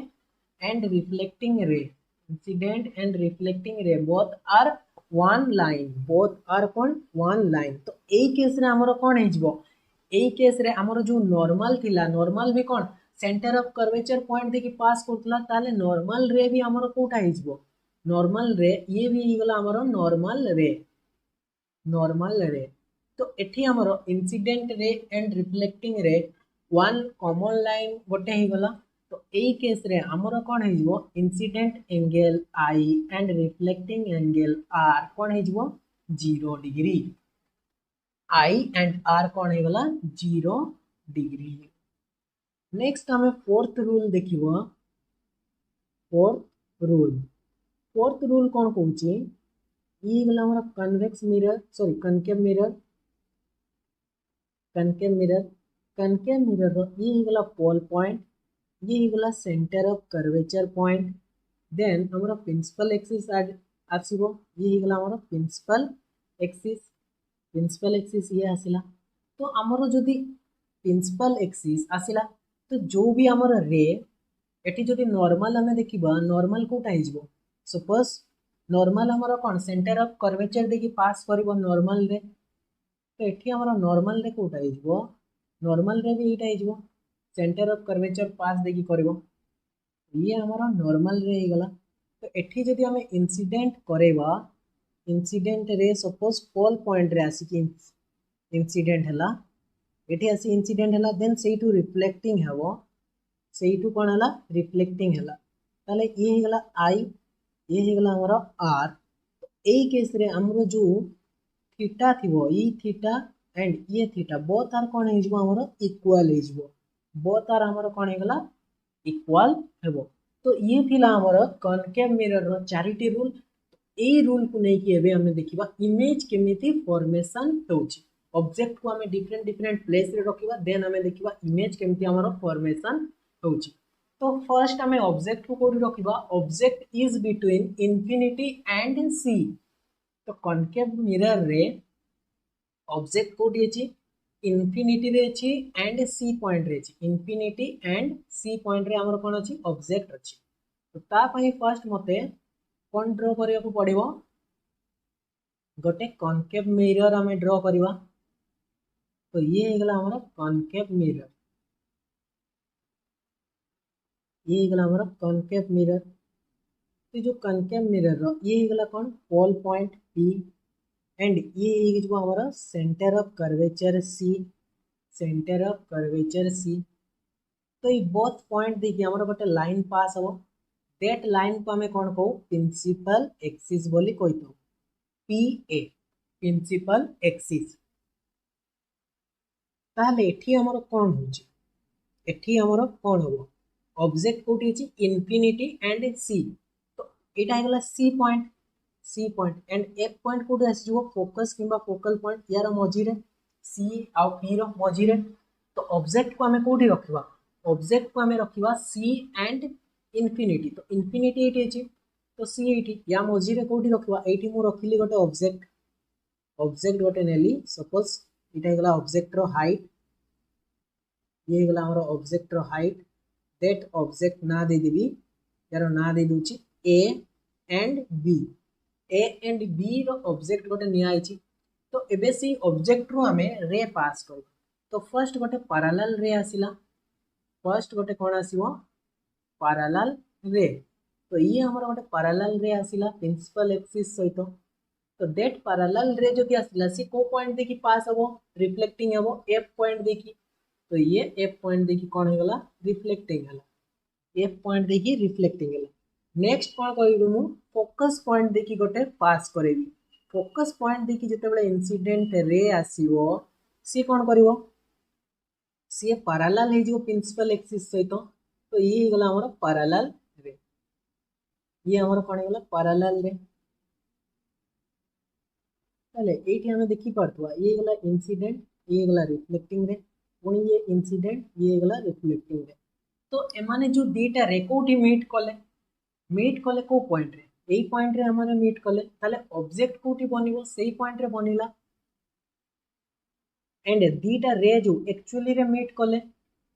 and reflecting ray, incident and reflecting ray both are one line, both are कौन वन लाइन। तो यही केस रे हमरो कौन है जीवो, यही केस रे हमरो जो नॉर्मल थिला, नॉर्मल भी कौन सेंटर ऑफ कर्वेचर पॉइंट देखि पास करतला, ताले नॉर्मल रे भी हमरो कोठा है जीवो, नॉर्मल रे ये भी हिगला हमरो नॉर्मल रे, नॉर्मल रे। तो एठी हमरो इंसिडेंट रे एंड रिफ्लेक्टिंग रे वन कॉमन लाइन गोटे हिगला। तो यही केस रे हमरो कौन है जीवो incident angle I and reflecting angle R कौन है जीवो 0 डिग्री। आई एंड आर कौन है गला 0 डिग्री। नेक्स्ट हमें फोर्थ रूल देखिबो। फोर्थ रूल कौन कहूची, ये गला हमरा convex mirror sorry concave mirror. Concave mirror ये गला पोल पॉइंट, ये गला centre of curvature point. Then हमरा प्रिंसिपल एक्सिस आसीबो, ये गला हमरा प्रिंसिपल एक्सिस ये आसिला। तो हमरो जदि प्रिंसिपल एक्सिस आसिला तो जो भी हमर रे एटी जदि नॉर्मल हमें देखिबा, नॉर्मल कोटा हिजबो, सपोज नॉर्मल हमर कोन सेंटर ऑफ कर्वेचर देखि पास करिवो नॉर्मल रे। तो एठी हमर नॉर्मल रे कोटा हिजबो, नॉर्मल रे भी एटा हिजबो सेंटर ऑफ कर्वेचर पास देखि करिवो, ये हमारा नॉर्मल रे गला। तो एठी जदि हमें इंसिडेंट करेबा, इंसिडेंट रे सपोज पोल पॉइंट रे आसी कि इंसिडेंट हला, एठी आसी इंसिडेंट हला देन सेइटू रिफ्लेक्टिंग हबो, सेइटू कोन हला रिफ्लेक्टिंग हला। ताले ये गला आई, ये गला हमरा आर। तो एई केस रे हमरो जो थीटा थिबो, ई थीटा एंड ये थीटा बोथ आर कोन हिजबो हमरो इक्वल हिजबो, बोथ आर हमरो कोन हेगला इक्वल हेबो। तो ये थिला हमरो concave mirror row charity rule. A rule को नहीं कि एबे हमें देखिबा इमेज केमिति फॉर्मेशन होउची, ऑब्जेक्ट को हमें डिफरेंट डिफरेंट प्लेस रे रखिबा, देन हमें देखिबा इमेज केमिति हमरो फॉर्मेशन होउची। तो फर्स्ट हमें ऑब्जेक्ट को कोडी रखिबा, object is between infinity and C. तो कनकेव मिरर रे ऑब्जेक्ट कोडी अछि इनफिनिटी रे अछि एंड सी पॉइंट रे अछि, इनफिनिटी एंड सी पॉइंट रे हमर कोन अछि ऑब्जेक्ट अछि। तो ता पई फर्स्ट मते कोन ड्रा करिया को पड़िबो, गोटे कनकेव मिरर हमें ड्रा करिवा। तो ये हेगला हमर कनकेव मिरर, ये हेगला हमर कनकेव मिरर। तो जो कनकेव मिरर रो ये हेगला कोन पोल पॉइंट पी एंड ये जो हमारा centre of curvature C, centre of curvature C. तो ये बोथ पॉइंट देखिए हमारा गोटे लाइन पास हो, दैट लाइन को हमें कौन कहू प्रिंसिपल एक्सिस बोली कही तो पी ए प्रिंसिपल एक्सिस। ताहले एठी हमर कोन होची, एठी हमर कोन हो ऑब्जेक्ट कोठी अछि इंफिनिटी एंड सी। तो एटा हेगला C point, C point and F point कोठी आसी जो फोकस किंबा फोकल पॉइंट यार मझी रे सी आ पी रो मझी रे। तो ऑब्जेक्ट को हमें कोठी रखिबा, ऑब्जेक्ट को हमें रखिबा सी एंड इंफिनिटी। तो इंफिनिटी एठी अछि तो सी एठी या मझी रे कोठी रखिबा, एठी मु रखिली गोटे ऑब्जेक्ट, ऑब्जेक्ट गोटे नेली सपोज एटा हेगला ऑब्जेक्ट रो हाइट, ये हेगला हमर ऑब्जेक्ट रो हाइट। दैट ऑब्जेक्ट ना दे देबी, यार ना दे दूची A and B, A and B रो ऑब्जेक्ट गोटे निया आइची। तो एबे सी ऑब्जेक्ट रो हमें रे पास कर। तो फर्स्ट गोटे पैरेलल रे आसिला, फर्स्ट गोटे कोन आसीबो पैरेलल रे। तो ये हमर गोटे पैरेलल रे आसिला प्रिंसिपल एक्सिस सहित। तो दैट पैरेलल रे जो आसला सी को पॉइंट देखि पास हबो रिफ्लेक्टिंग हबो एफ पॉइंट देखि। तो ये एफ पॉइंट देखि कोन हो गला रिफ्लेक्टिंग हला एफ पॉइंट देखि रिफ्लेक्टिंग हला। नेक्स्ट कोन करिबो मु फोकस पॉइंट देखि गोटे पास करेबी। फोकस पॉइंट देखि जते बेले इंसिडेंट रे आसीबो सी कोन करिवो सी पैरेलल हे जो प्रिंसिपल एक्सिस सहित। तो ये गला हमर पैरेलल रे ये हमर कोन गला पैरेलल रे। ताले एठी हमें देखि परतुआ ये गला इंसिडेंट ये गला रिफ्लेक्टिंग रे पुणी ये इंसिडेंट ये गला रिफ्लेक्टिंग रे। तो एमाने जो दीटा रे कोठी मीट कले को पॉइंट रे एई पॉइंट रे हमरे मीट कले ताले ऑब्जेक्ट कोठी बनिवो सेई पॉइंट रे बनिला। एंड दीटा रे जो एक्चुअली रे मीट कले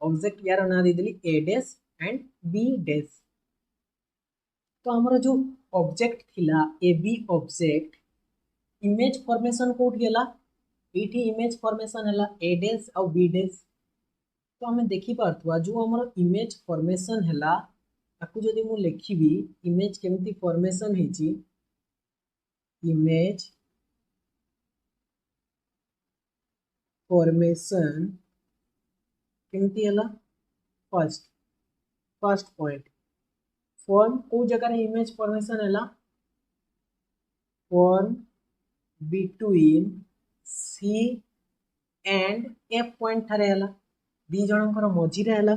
ऑब्जेक्ट यार ना दे देली A dash and B dash. तो हमरो जो ऑब्जेक्ट थिला A B object image formation कोठी गेला एठी इमेज फॉर्मेशन हला ए डैश और बी डैश। तो हमें देखि पारथुआ जो हमरो इमेज फॉर्मेशन हला ताकू जदि मु लिखिबी इमेज केमती फॉर्मेशन हेची इमेज फॉर्मेशन केमती हला फर्स्ट पॉइंट फॉर्म को जगह रे इमेज फॉर्मेशन हला form between C and F point थारे हला दी जनकर मझी रे हला।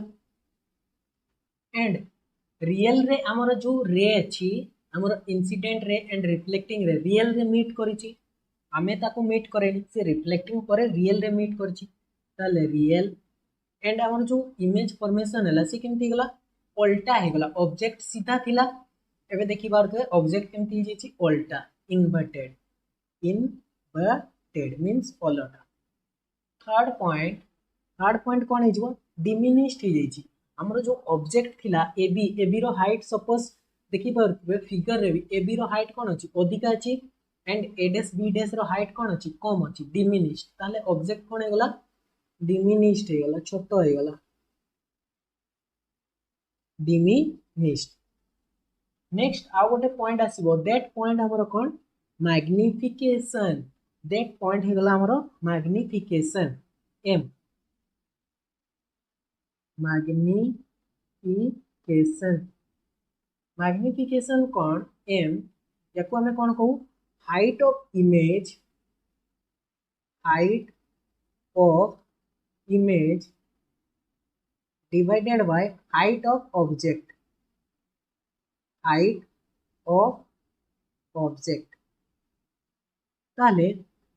एंड रियल रे हमर जो रे अछि हमर इंसिडेंट रे एंड रिफ्लेक्टिंग रे रियल रे मीट करिछि आमे ताको मीट करेनी से रिफ्लेक्टिंग परे रियल रे मीट करछि। ताले रियल एंड हमर जो इमेज फॉर्मेशन हला से केमती गला उल्टा हे गला ऑब्जेक्ट सीधा थिला एबे देखि बारथु ऑब्जेक्ट केमती हे जेछि उल्टा इन्वर्टेड मींस पलटा। थर्ड पॉइंट कोन हे जिवो डिमिनिश्ड हे जेछि हमर जो ऑब्जेक्ट थिला एबी रो हाइट सपोज देखि पारथु फिगर रे भी एबी रो हाइट कोन अछि अधिका अछि and A dash B dash रो हाइट कोन अछि कम अछि डिमिनिश्ड। ताले ऑब्जेक्ट कोन हे गला डिमिनिश्ड हे गला छोटो हे गला डिमिनिश्ड। नेक्स्ट आ गोटे पॉइंट आसीबो दैट पॉइंट हमर कोन मैग्निफिकेशन दैट पॉइंट हे गला हमर मैग्निफिकेशन एम मैग्निफिकेशन कौन एम याको हमें कौन कहू height of image divided by height of object ताले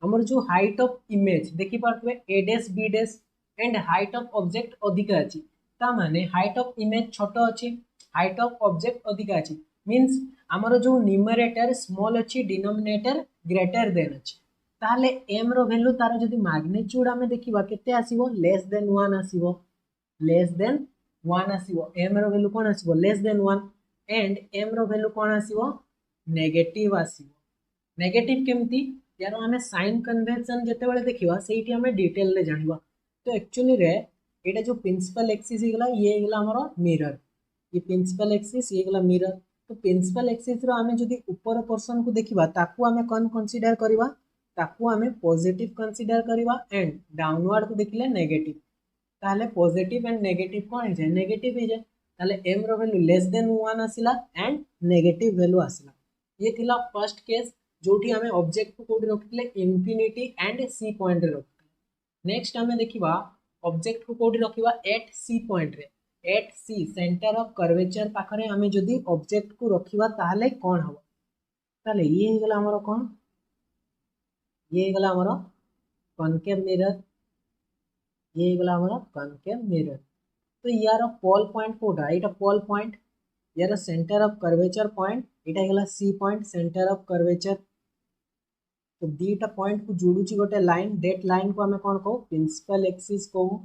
हमर जो हाइट ऑफ इमेज देखि पारथुए A dash B dash and height of object अधिका अछि ता माने हाइट ऑफ इमेज छोटो अछि हाइट ऑफ ऑब्जेक्ट अधिका अछि मींस हमर जो न्यूमरेटर स्मॉल अछि डिनोमिनेटर ग्रेटर देन अछि। ताले m रो वैल्यू तार जदि मैग्नीट्यूड हमें देखिबा केते आसीबो लेस देन 1 आसीबो m रो वैल्यू कोन आसीबो लेस देन 1 एंड m रो वैल्यू कोन आसीबो नेगेटिव आसीबो। नेगेटिव केमती यार हमें साइन कन्वेंशन जते बेले देखिबा सेठी हमें डिटेल रे जानिबा। तो एक्चुअली रे एटा जो प्रिंसिपल एक्सिस हेगला ये हेगला हमरो मिरर ये प्रिंसिपल एक्सिस ये हेगला मिरर। तो प्रिंसिपल एक्सिस रो हमें जदि ऊपर पोर्शन को देखिबा ताकू हमें कोन कंसीडर करबा ताकू हमें पॉजिटिव कंसीडर करबा एंड डाउनवर्ड को देखिले नेगेटिव। ताले पॉजिटिव एंड नेगेटिव कोन हे जाय नेगेटिव हे जाय ताले m रो वैल्यू लेस देन 1 आसिला एंड नेगेटिव वैल्यू आसिला। ये थिला फर्स्ट केस जोठी हमें ऑब्जेक्ट को कोडी रखिले इंफिनिटी एंड सी पॉइंट रे रखिले। नेक्स्ट हमें देखिबा ऑब्जेक्ट को कोडी रखिबा एट सी पॉइंट रे at C centre of curvature पाखरे हमें जदी ऑब्जेक्ट को रखिबा ताले कोन हबो ताले ये हे गला हमरो कोन ये हे गला हमरो कॉनकेव मिरर ये हे गला हमरो कॉनकेव मिरर। तो यार पोल पॉइंट कोडा एटा पोल पॉइंट यार सेंटर ऑफ कर्वेचर पॉइंट एटा हे गला C point centre of curvature. तो दीटा पॉइंट को जोडुची गोटे लाइन दैट लाइन को हमें कोन कहू प्रिंसिपल एक्सिस कहू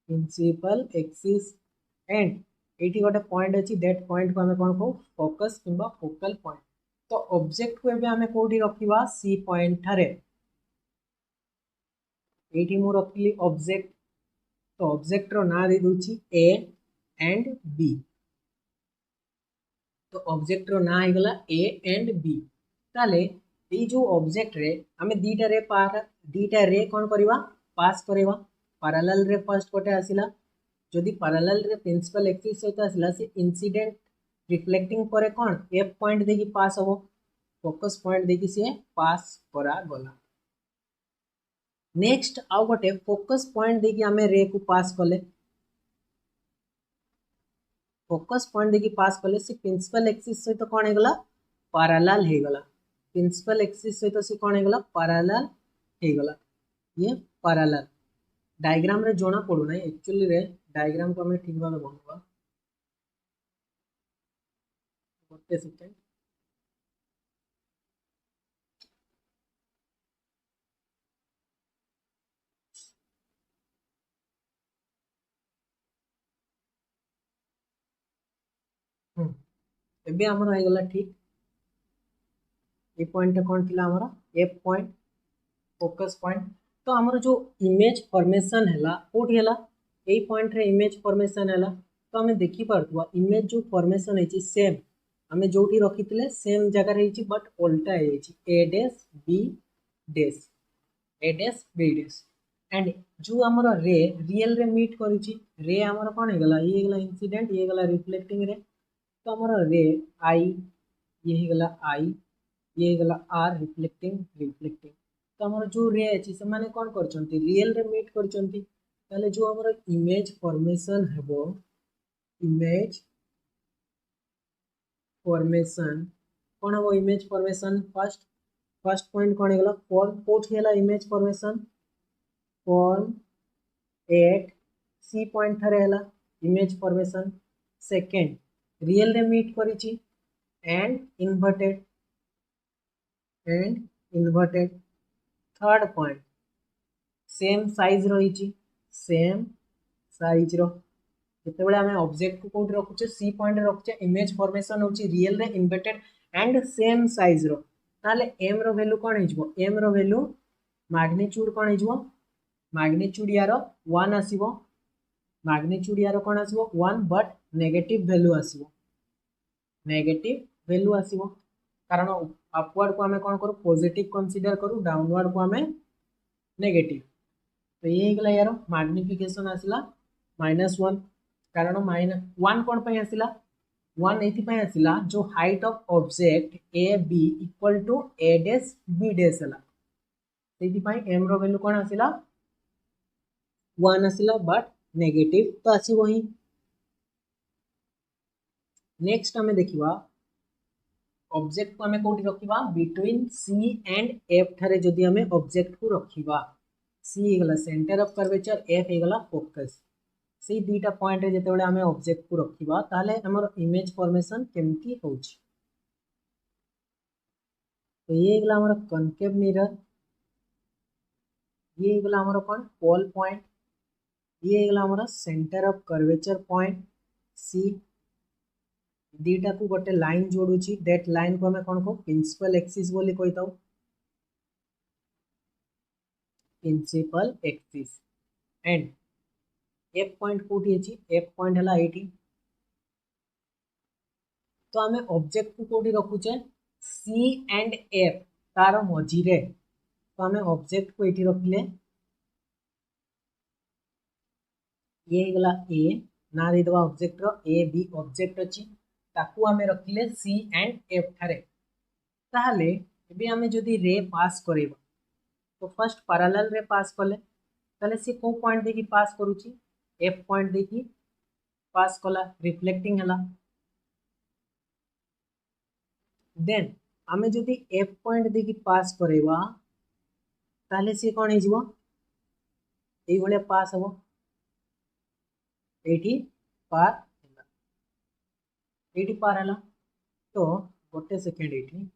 प्रिंसिपल एक्सिस एंड एटी गोटे पॉइंट अछि दैट पॉइंट को हमें कोन कहू फोकस किंबा फोकल पॉइंट। तो ऑब्जेक्ट को एबे हमें कोठी रखिबा सी पॉइंट थारे एटी मु रखिली ऑब्जेक्ट। तो ऑब्जेक्ट रो ना दे दोची ए एंड बी। तो ऑब्जेक्ट रो ना आइगला ए एंड बी ताले ये जो ऑब्जेक्ट रे आमे दीटा रे कौन करवा पास करवा पैरेलल रे फर्स्ट कोटे आसिला जदि पैरेलल रे प्रिंसिपल एक्सिस सहित आसिला से इंसिडेंट रिफ्लेक्टिंग परे कौन एफ पॉइंट देखि पास हबो फोकस पॉइंट देखि से पास करा गला नेक्स्ट आउ गोटे फोकस पॉइंट देखि आमे रे को पास कले फोकस पॉइंट देखि पास कले से प्रिंसिपल एक्सिस सहित कौन हेगला पैरेलल हेगला प्रिंसिपल एक्सिस सहित से कौन हेगला पैरेलल हेगला ये पैरेलल डायग्राम रे जोना पड़ू ना एक्चुअली रे डायग्राम को हमें ठीक भाव बनवा गोटे सेकेंड एबे हमर हो गला ठीक ए पॉइंट कौन थिला हमर एफ पॉइंट फोकस पॉइंट तो हमर जो इमेज फॉर्मेशन हैला कोठी हैला ए पॉइंट रे इमेज फॉर्मेशन हैला तो हमें देखि पारतुवा इमेज जो फॉर्मेशन है सेम हमें जोठी रखिथिले सेम जगह रही बट उल्टा है A dash B dash A dash B dash and जो हमर रे रियल रे मीट करिछि रे हमर कोन हे गला ये गला इंसिडेंट ये गला रिफ्लेक्टिंग रे तो हमर रे आई ये गला आई ये गला आर रिफ्लेक्टिंग रिफ्लेक्टिंग तो हमर जो रे अछि से माने कोन करचंती रियल रे मीट करचंती ताले जो हमर इमेज फॉर्मेशन हेबो इमेज फॉर्मेशन कौन हम इमेज फॉर्मेशन फर्स्ट पॉइंट कौन है फॉर्म कोट है image formation form at C point थरे है इमेज फॉर्मेशन सेकेंड रियल रे मीट करिछि and inverted third point same size रही सेम साइज रो जितेबाला आम ऑब्जेक्ट को कौट रखुचे सी पॉइंट रखुचे इमेज फॉर्मेशन होची रियल रे इन्वर्टेड एंड सेम साइज रो ताले एम रो वैल्यू कोन हिजबो एम रो वैल्यू मैग्नीट्यूड कोन हिजबो मैग्नीट्यूड यार 1 आसीबो मैग्नीट्यूड यार कोन आसीबो 1 बट नेगेटिव वैल्यू आसीबो कारण अपवर्ड को हमें कोन करू पॉजिटिव कंसीडर करू डाउनवर्ड को हमें नेगेटिव तो ये गला यार मैग्निफिकेशन आसिला -1 कारण -1 कौन पे आसिला 1 एथि आसिला जो height of object A B equal to A dash B dash हला सेति एम रो वैल्यू कौन आसिला 1 आसिला बट नेगेटिव तो आसीबो ही नेक्स्ट हमें देखिबा ऑब्जेक्ट को हमें कोठी रखिबा बिटवीन सी एंड एफ थारे जदी हमें ऑब्जेक्ट को रखिबा सी गला सेंटर ऑफ कर्वेचर एफ गला फोकस से दुईटा पॉइंट जिते आम ऑब्जेक्ट को रखा ताले हमर इमेज फॉर्मेशन केमती हो तो ये गला हमर कनकेव मिरर ये गला हमर कौन पोल पॉइंट ये गला हमर centre of curvature point C दीटा को गोटे लाइन जोड़ुची दैट लाइन को हमें कौन को प्रिंसिपल एक्सिस बोली कहि ताऊ principal axis and F point कोठी अछि एफ पॉइंट हला एटी तो आमे ऑब्जेक्ट को कोठी रखुचे सी एंड एफ तार मझी रे तो आमे ऑब्जेक्ट को एटी रखले ये गला ए ना दे दवा ऑब्जेक्ट रो ए बी ऑब्जेक्ट अछि ताकू आमे रखले सी एंड एफ थारे ताहले एबे आमे जदी रे पास करेबा तो फर्स्ट पैरेलल रे पास कले ताले से को पॉइंट देखि पास करूची एफ पॉइंट देखी पास कला रिफ्लेक्टिंग हला देन आमे जदी एफ पॉइंट देखी पास करेबा ताले से कोन हिजबो एई भले पास हबो एठी पार हला एठी पार हला तो गोटे सेकेंड एठी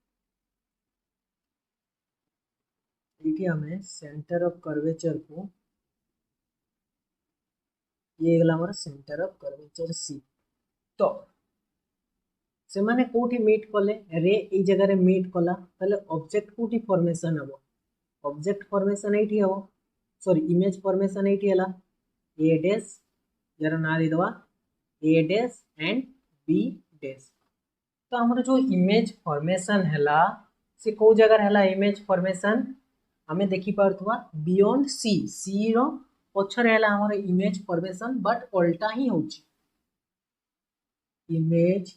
हमें सेंटर ऑफ कर्वेचर को ये गला हमर सेंटर ऑफ कर्वेचर सी तो से माने कोठी मीट कले रे ए जगह रे मीट कला तले ऑब्जेक्ट कोठी फॉर्मेशन हबो ऑब्जेक्ट फॉर्मेशन एठी हबो सॉरी इमेज फॉर्मेशन एठी हला ए डैश यार ना दे दवा ए डैश एंड बी डैश तो हमर जो इमेज फॉर्मेशन हला से कौ जगह है इमेज फॉर्मेशन आमे देखि पारथुवा बियॉन्ड सी सी रो पछरे है हमर इमेज फॉर्मेशन बट उल्टा ही होची इमेज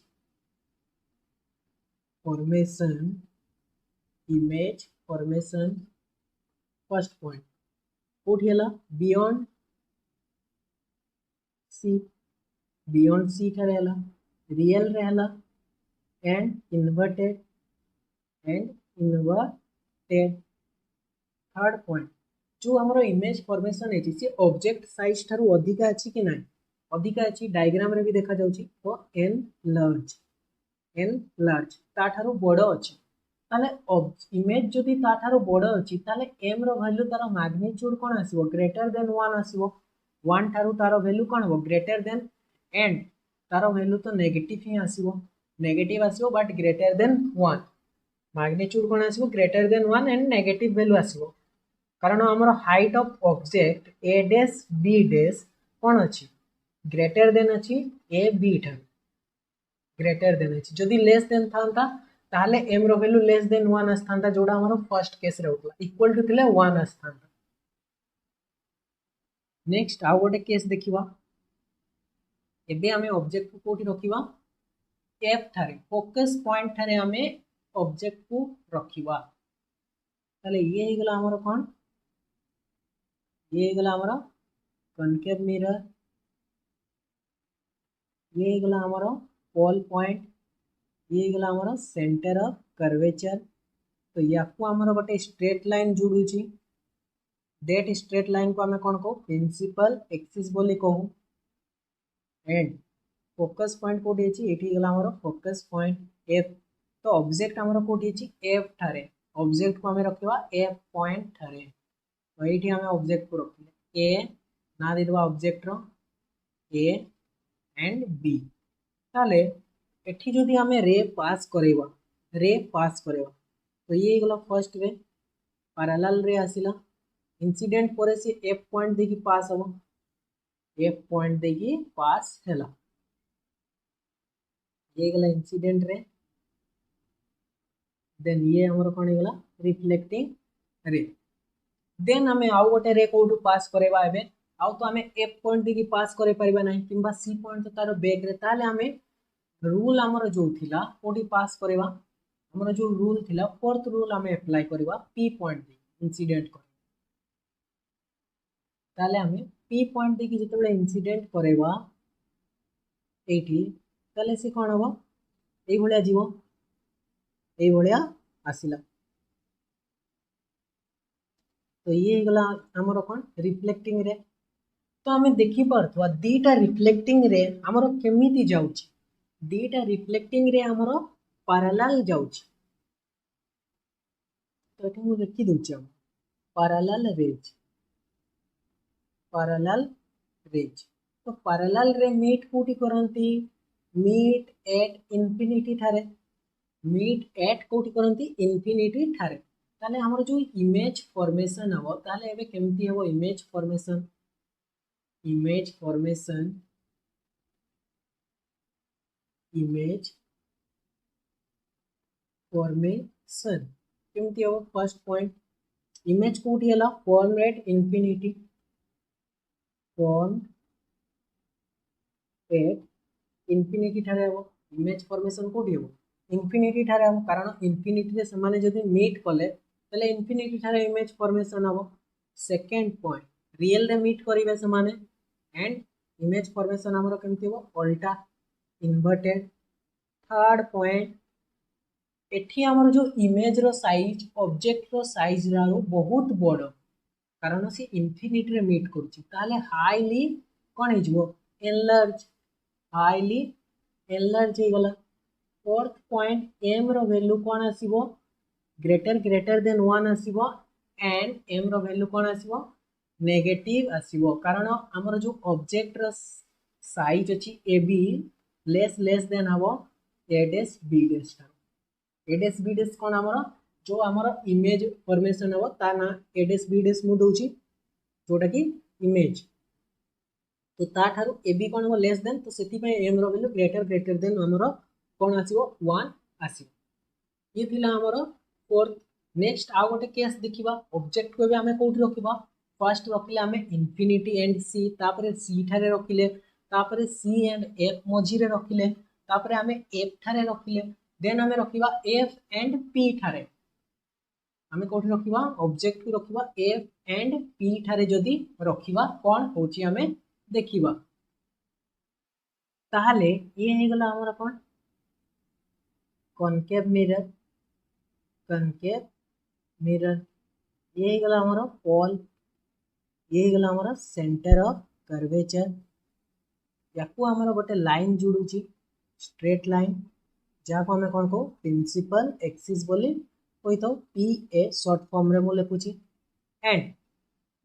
फॉर्मेशन फर्स्ट पॉइंट कोठी है बियॉन्ड सी ठरे है रियल रहला एंड इन्वर्टेड थर्ड पॉइंट जो हमरो इमेज फॉर्मेशन है सी ऑब्जेक्ट साइज ठारू अधिका अछि कि नाही अधिका अछि डायग्राम रे भी देखा जाउची तो एन लार्ज ता ठारू बड़ अछि ताले इमेज जदि ता ठारू बड़ अछि ताले m रो वैल्यू तार मैग्नीट्यूड कोन आसीबो ग्रेटर देन 1 आसीबो 1 ठारू तार वैल्यू कोन हो ग्रेटर देन n तार वैल्यू तो नेगेटिव ही आसीबो बट ग्रेटर देन 1 मैग्नीट्यूड कोन आसीबो greater than 1 and negative value आसीबो कारण हमर height of object a dash b dash कोन अछि ग्रेटर देन अछि a b ठारू ग्रेटर देन अछि जदि लेस देन थांता ताले m रो वैल्यू लेस देन 1 आस्थांता जोडा हमर फर्स्ट केस रे होतला इक्वल टू थिले 1 आस्थांता नेक्स्ट आ गोटे केस देखिबा एबे हमें ऑब्जेक्ट को कोठी रखिबा f थारे फोकस पॉइंट थारे हमें ऑब्जेक्ट को रखिबा ताले ये हे गला हमर कोन ये हे गला हमर कनकेव मिरर ये हे गला हमर पोल पॉइंट ये गला हमर सेंटर ऑफ कर्वेचर तो याकू हमर गोटे स्ट्रेट लाइन जोडुची डेट स्ट्रेट लाइन को हमें कोन को प्रिंसिपल एक्सिस बोली कहू एंड फोकस पॉइंट कोठी अछि एठी गला हमर फोकस पॉइंट f तो ऑब्जेक्ट हमर कोठी अछि f थारे ऑब्जेक्ट को हमें रखिबा f पॉइंट थारे तो एठी हमें ऑब्जेक्ट को रखिले a ना देबा ऑब्जेक्ट रो a एंड b ताले एठी जदि हमें रे पास करेबा तो ये गला first ray parallel ray आसिला incident परे से f पॉइंट देखि पास हो f पॉइंट देखि पास हैला ये गला इंसिडेंट रे देन ये हमर कोन गला रिफ्लेक्टिंग रे देन हमें आउ गोटे रे कोठू पास करेबा एबे आउ तो हमें f पॉइंट देखि पास करे परिबा नहीं किंबा c पॉइंट तो तार बैक रे ताले हमें रूल हमर जो थिला कोठी पास करेबा हमर जो रूल थिला फोर्थ रूल हमें अप्लाई करबा p पॉइंट देखि इंसिडेंट कर ताले हमें p पॉइंट देखि जतबे इंसिडेंट करेबा एठी ताले से कोन हो एई भलिया जीवो एई भलिया आसिला तो ये गला हमर कोन रिफ्लेक्टिंग रे तो हमें देखि परथवा दीटा रिफ्लेक्टिंग रे हमर केमिति जाउची दीटा रिफ्लेक्टिंग रे हमर पैरेलल जाउची तो एठी मु लिखि दोची हम पैरेलल रेज तो पैरेलल रे मीट कोठी करंती मीट एट इंफिनिटी थारे मीट एट कोठी करंती इंफिनिटी थारे ताले हमर जो इमेज फॉर्मेशन हबो ताले एबे केमती हबो इमेज फॉर्मेशन केमती हबो फर्स्ट पॉइंट इमेज कोठी हला फॉर्म एट इंफिनिटी ठारे हबो इमेज फॉर्मेशन कोठी हबो इंफिनिटी ठारे हबो कारण इंफिनिटी रे समान जदि मीट कले तले इंफिनिटी ठारे इमेज फॉर्मेशन हबो सेकंड पॉइंट रियल रे मीट करिवे समान एंड इमेज फॉर्मेशन हमरो केमती हबो उल्टा इन्वर्टेड थर्ड पॉइंट एठी हमर जो इमेज रो साइज ऑब्जेक्ट रो साइज रारो बहुत बड़ कारण से इंफिनिटी रे मीट करछि ताले हाईली कोन हिजबो हाईली एनलार्ज हे गला फोर्थ पॉइंट m रो वैल्यू कोन आसीबो ग्रेटर देन 1 आसीबो एंड m रो वैल्यू कोन आसीबो नेगेटिव आसीबो कारण हमर जो ऑब्जेक्ट रो साइज अछि ab लेस देन हबो a डैश b डैश कोन हमर जो हमर इमेज फॉर्मेशन हबो ता ना a डैश b डैश मु दोची जोटा की इमेज तो ता ठारू ab कोन हो लेस देन तो सेति पे m रो वैल्यू ग्रेटर देन हमरो कोन आसीबो 1 आसीबो ये थिला हमरो फोर्थ नेक्स्ट आउ गोटे केस देखिबा ऑब्जेक्ट को भी हमें कोठी रखिबा फर्स्ट रखिले हमें इन्फिनिटी एंड सी तापरे सी ठारे रखिले तापरे सी एंड एफ मझी रे रखिले तापरे हमें एफ ठारे रखिले देन हमें रखिबा एफ एंड पी ठारे हमें कोठी रखिबा ऑब्जेक्ट को रखिबा एफ एंड पी ठारे जदी रखिबा कोन होची हमें देखिबा ताहले ये हे गला हमर कोन कॉनकेव मिरर ये गला हमर पोल ये गला हमर सेंटर ऑफ कर्वेचर याकू हमर गोटे लाइन जुडुची स्ट्रेट लाइन जाको हमें कोन को प्रिंसिपल एक्सिस बोली कोई तो पी ए शॉर्ट फॉर्म रे मु लिखुची एंड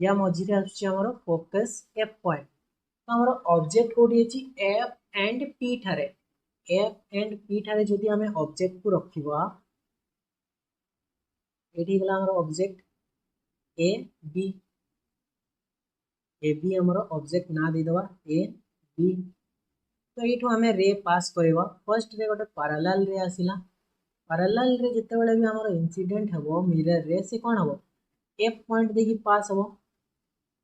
या मझी रे आछी हमर फोकस एफ पॉइंट तो हमर ऑब्जेक्ट कोडी अछि एफ एंड पी ठारे जदि हमें ऑब्जेक्ट को रखिबा एठी गला हमर ऑब्जेक्ट ए बी हमर ऑब्जेक्ट ना दे दवा ए बी तो एठो हमें रे पास करबा फर्स्ट रे गोटे पैरेलल रे आसिला पैरेलल रे जते बेले भी हमर इंसिडेंट हबो मिरर रे से कोन हबो एफ पॉइंट देखि पास हबो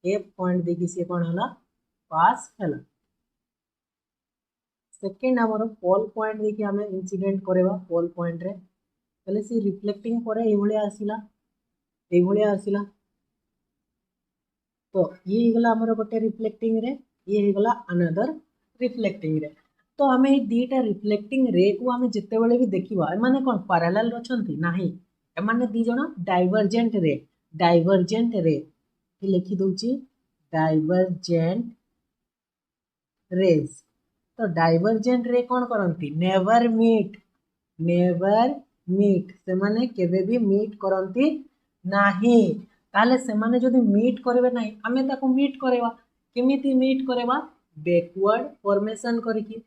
एफ पॉइंट देखि से कोन हला पास हला सेकंड हमर पोल पॉइंट देखि हमें इंसिडेंट करबा पोल पॉइंट रे पहले से रिफ्लेक्टिंग परे ए भलिया आसिला तो ये गला हमर गोटे रिफ्लेक्टिंग रे ये गला अनदर रिफ्लेक्टिंग रे तो हमें ये दीटा रिफ्लेक्टिंग रे को हमें जिते बेले भी देखिबा ए माने कोन पैरेलल रछंती नाही ए माने दी जण डाइवर्जेंट रे कि लिखि दोची डाइवर्जेंट रेज तो डाइवर्जेंट रे कोन करंती नेवर मीट से माने केबे भी मीट करंती नाही ताले से माने जदि मीट करबे नाही हमें ताको मीट करेबा केमिति मीट करेबा बैकवर्ड फॉर्मेशन करिकी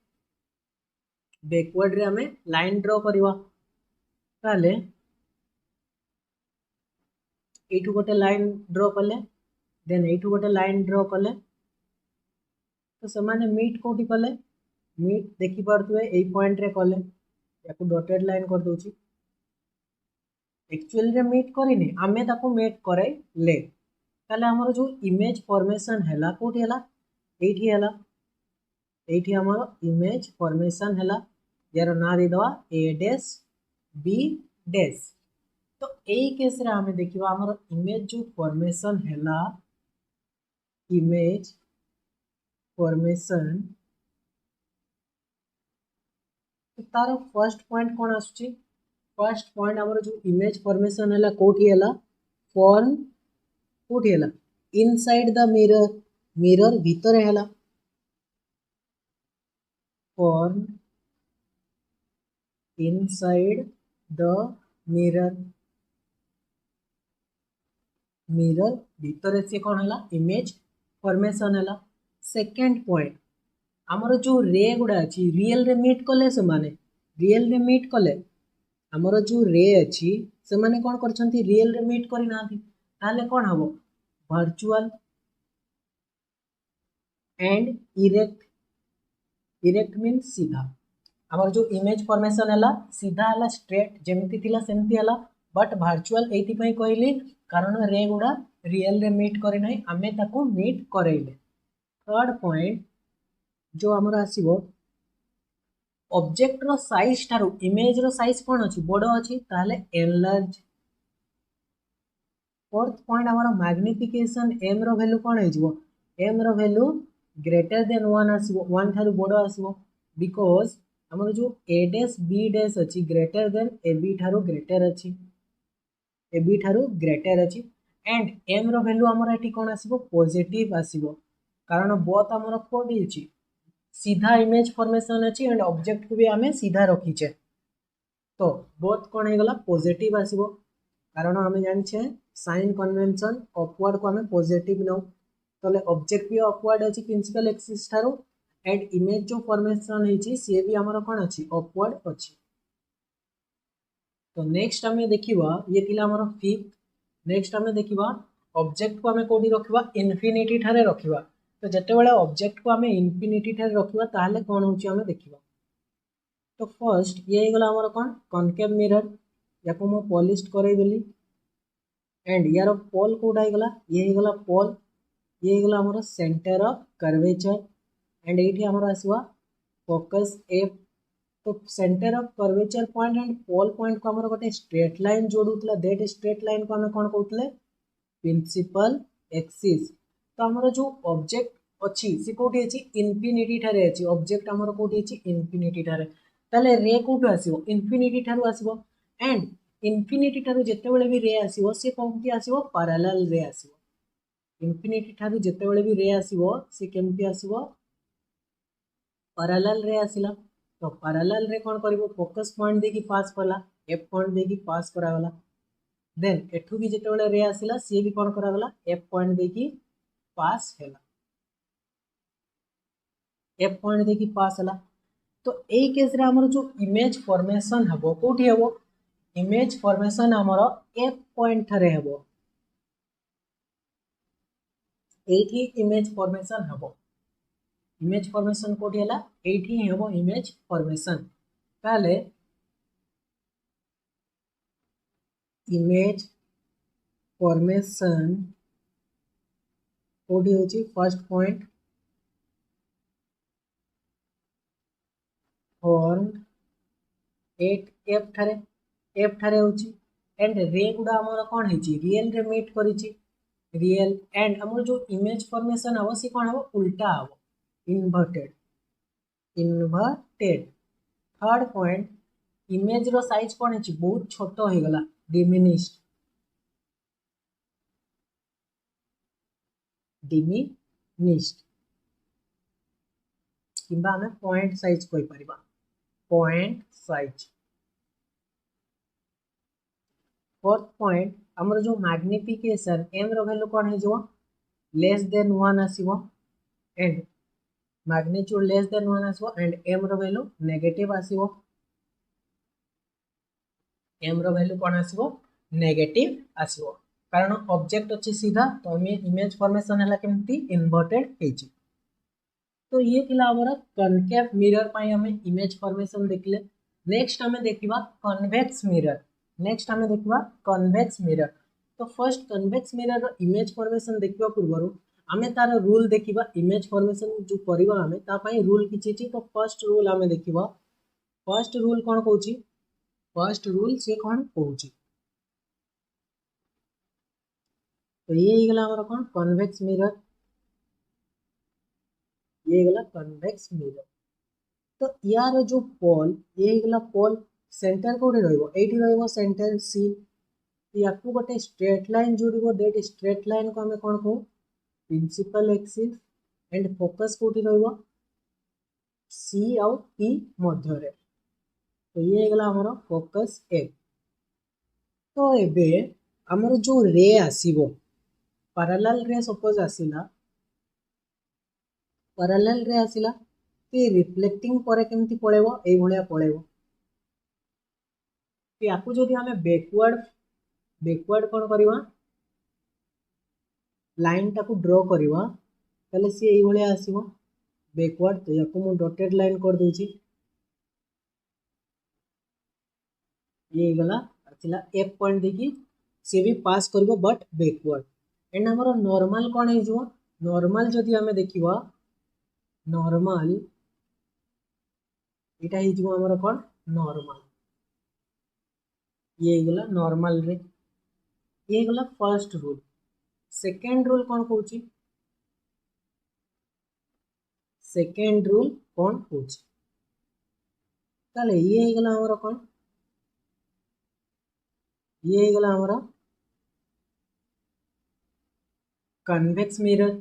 बैकवर्ड रे हमें लाइन ड्रॉ करबा ताले एठु गोटे लाइन ड्रॉ कले देन एठु गोटे लाइन ड्रॉ कले तो से माने मीट कोठी कले मीट देखि परतुए ए पॉइंट रे कले याकू डॉटेड लाइन कर दोची एक्चुअली रे मीट करिनी आमे ताको मीट करे ले ताले हमर जो इमेज फॉर्मेशन हैला कोठी हैला एठी हमर इमेज फॉर्मेशन हैला यार ना दे दवा ए डैश बी डैश तो एई केस रे हमें देखिबा हमर इमेज जो फॉर्मेशन हैला इमेज फॉर्मेशन तो तार फर्स्ट पॉइंट कोन आछी फर्स्ट पॉइंट हमर जो इमेज फॉर्मेशन हैला कोठी हैला फॉर्म कोठी हैला इनसाइड द मिरर भीतर हैला फॉर्म इनसाइड द मिरर भीतर से कोन हैला इमेज फॉर्मेशन हैला सेकंड पॉइंट हमर जो रे गुडा अछि रियल रे मीट कले से माने रियल रे मीट कले हमर जो रे अछि से माने कोन करछंती रियल रे मीट करि नाथि ताले कोन हबो वर्चुअल एंड इरेक्ट मीन सीधा हमर जो इमेज फॉर्मेशन हैला सीधा हैला स्ट्रेट जेमिति थिला सेमति हैला बट वर्चुअल एथि पई कहली कारण रे गुडा रियल रे मीट करि नै हमें ताको मीट करैले थर्ड पॉइंट जो हमर आसीबो ऑब्जेक्ट रो साइज थारु इमेज रो साइज कोन अछि बडो अछि ताले एनलार्ज फोर्थ पॉइंट हमर मैग्निफिकेशन एम रो वैल्यू कोन हेजिवो एम रो वैल्यू ग्रेटर देन 1 आसीबो 1 थारु बडो आसीबो बिकॉज़ हमर जो ए डैश बी डैश अछि ग्रेटर देन ए बी थारु ग्रेटर अछि एंड एम रो वैल्यू हमर एठी कोन आसीबो पॉजिटिव आसीबो कारण बोथ हमर कोडी अछि सीधा इमेज फॉर्मेशन अछि एंड ऑब्जेक्ट को भी हमें सीधा रखीचे तो बोथ कोन हे गला पॉजिटिव आसीबो कारण हमें जानि छे साइन कन्वेंशन अपवर्ड को हमें पॉजिटिव नो तले ऑब्जेक्ट भी अपवर्ड अछि प्रिंसिपल एक्सिस थारो एंड इमेज जो फॉर्मेशन हेछि से भी हमर कोन अछि अपवर्ड अछि तो नेक्स्ट हमें देखिबा ये थिला हमर फिफ्थ नेक्स्ट हमें देखिबा ऑब्जेक्ट को हमें कोडी रखिबा इन्फिनिटी थारे रखिबा तो जते बेले ऑब्जेक्ट को हमें इन्फिनिटी थारे रखिबा ताहले कोन होछि हमें देखिबा तो फर्स्ट ये गला हमर कोन कॉनकेव मिरर या को मो पॉलिश करे देली एंड यार पोल कोडा गला ये गला पोल ये गला हमर सेंटर ऑफ कर्वेचर एंड एठी हमर आसीबा फोकस एफ तो centre of curvature point and pole point को हमर गोटे स्ट्रेट लाइन जोडुतला दैट स्ट्रेट लाइन को हम कोन कहउतले प्रिंसिपल एक्सिस तो हमर जो ऑब्जेक्ट अछि से कोठी अछि इन्फिनिटी थारे अछि ऑब्जेक्ट हमर कोठी अछि इन्फिनिटी थारे ताले रे कोठु आसीबो इन्फिनिटी थारु आसीबो एंड इन्फिनिटी थारु जेते बेले भी रे आसीबो से कोनती आसीबो पैरेलल रे आसीबो इन्फिनिटी थारु जेते बेले भी रे आसीबो से केमती आसीबो पैरेलल रे आसीला तो पैरेलल रे कोन करिवो फोकस पॉइंट देकी पास कला एफ पॉइंट देकी पास करागला देन एठू भी जेते बेले रे आसीला सी भी कोन करागला एफ पॉइंट देकी पास हैला एफ पॉइंट देकी पास हैला तो एई केस रे हमर जो इमेज फॉर्मेशन हबो कोठी हबो इमेज फॉर्मेशन हमर एफ पॉइंट थारे हबो एठी इमेज फॉर्मेशन हबो इमेज फॉर्मेशन कोठी हला एठी हबो इमेज फॉर्मेशन ताले इमेज फॉर्मेशन कोठी होची first point form at F थारे होची एंड रे गुडा हमर कोन हेची रियल रे मीट करिची रियल एंड हमर जो इमेज फॉर्मेशन हबो से कोन हबो उल्टा हबो इन्वर्टेड थर्ड पॉइंट इमेज रो साइज कोन हेची बहुत छोट हो गला डिमिनिश्ड किंबा हमें पॉइंट साइज कोई परिबा पॉइंट साइज फोर्थ पॉइंट हमर जो मैग्निफिकेशन एम रो वैल्यू कोन हे जो लेस देन 1 आसीबो एंड मैग्नीट्यूड लेस देन 1 आसीबो एंड एम रो वैल्यू नेगेटिव आसीबो एम रो वैल्यू कोन आसीबो नेगेटिव आसीबो कारण ऑब्जेक्ट अछि सीधा तो इमेज फॉर्मेशन हला केमती इन्वर्टेड हेची तो ये थिला हमर कनकेव मिरर पाई हमें इमेज फॉर्मेशन देखले नेक्स्ट हमें देखिबा कन्वेक्स मिरर तो फर्स्ट कन्वेक्स मिरर रो इमेज फॉर्मेशन देखिबा पूर्वरु हमें तार रूल देखिबा इमेज फॉर्मेशन जो करिबा हमें ता पाई रूल किछि छि तो फर्स्ट रूल हमें देखिबा फर्स्ट रूल कोन कहउछि फर्स्ट रूल से कोन कहउछि तो ये गला हमर कोन कन्वेक्स मिरर ये गला कन्वेक्स मिरर तो यार जो पोल ये गला पोल सेंटर कोडे रहइबो एठी रहइबो सेंटर सी याकू गोटे स्ट्रेट लाइन जोड़िबो दैट स्ट्रेट लाइन को हमें कोन कहू प्रिंसिपल एक्सिस एंड फोकस कोठी रहइबो सी आउ पी मध्य रे तो ये गला हमर फोकस ए तो एबे हमर जो रे आसीबो पैरेलल रे सपोज आसीला पैरेलल रे आसीला ते रिफ्लेक्टिंग परे केमती पळेबो एई भलिया पळेबो ते याकू जदि हमें बैकवर्ड कोन करबा लाइन टाकू ड्रॉ करबा तले से एई भलिया आसीबो बैकवर्ड तो याकू मु डॉटेड लाइन कर दोची ये गला आछिला एफ पॉइंट देखि से भी पास करबो बट बैकवर्ड एंड हमर नॉर्मल कोन हे जो नॉर्मल जदि हमें देखिबा नॉर्मल एटा हे जो हमर कोन नॉर्मल ये गला नॉर्मल रे ये गला फर्स्ट रूल सेकंड रूल कोन कहउची सेकंड रूल कोन कहउची ताले ये गला हमर कोन ये गला हमर कन्वेक्स मिरर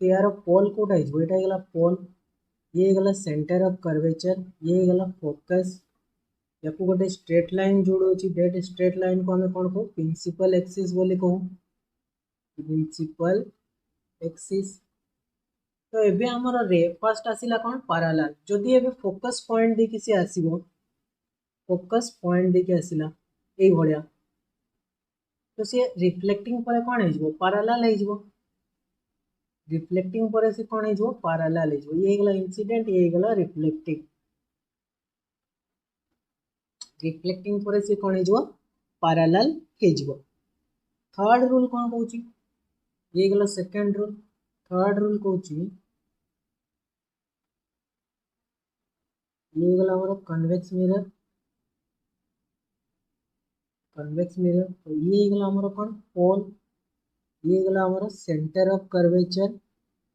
यार पोल कोटा है एटा गला पोल ये गला सेंटर ऑफ कर्वेचर ये गला फोकस याकू गोटे स्ट्रेट लाइन जोड़ोची दैट स्ट्रेट लाइन को हमें कोन कहू प्रिंसिपल एक्सिस बोली कहू प्रिंसिपल एक्सिस तो एबे हमर रे फर्स्ट आसीला कोन पैरेलल जदि एबे फोकस पॉइंट दे किसी आसीबो फोकस पॉइंट दे के आसीला एई भलिया तो से रिफ्लेक्टिंग पर कोन हे जबो पैरेलल हे जबो रिफ्लेक्टिंग पर से कोन हे जबो पैरेलल हे जबो ये गला इंसिडेंट ये गला रिफ्लेक्टिंग रिफ्लेक्टिंग पर से कौन हो पैरेलल हो। थर्ड रूल कौन कहूँ ये गला सेकेंड रूल। थर्ड रूल कहूँ ये गला हमारा कन्वेक्स मिरर। कन्वेक्स मिरर तो ये गला हमारा कौन पोल। ये गला हमारा सेंटर ऑफ कर्वेचर।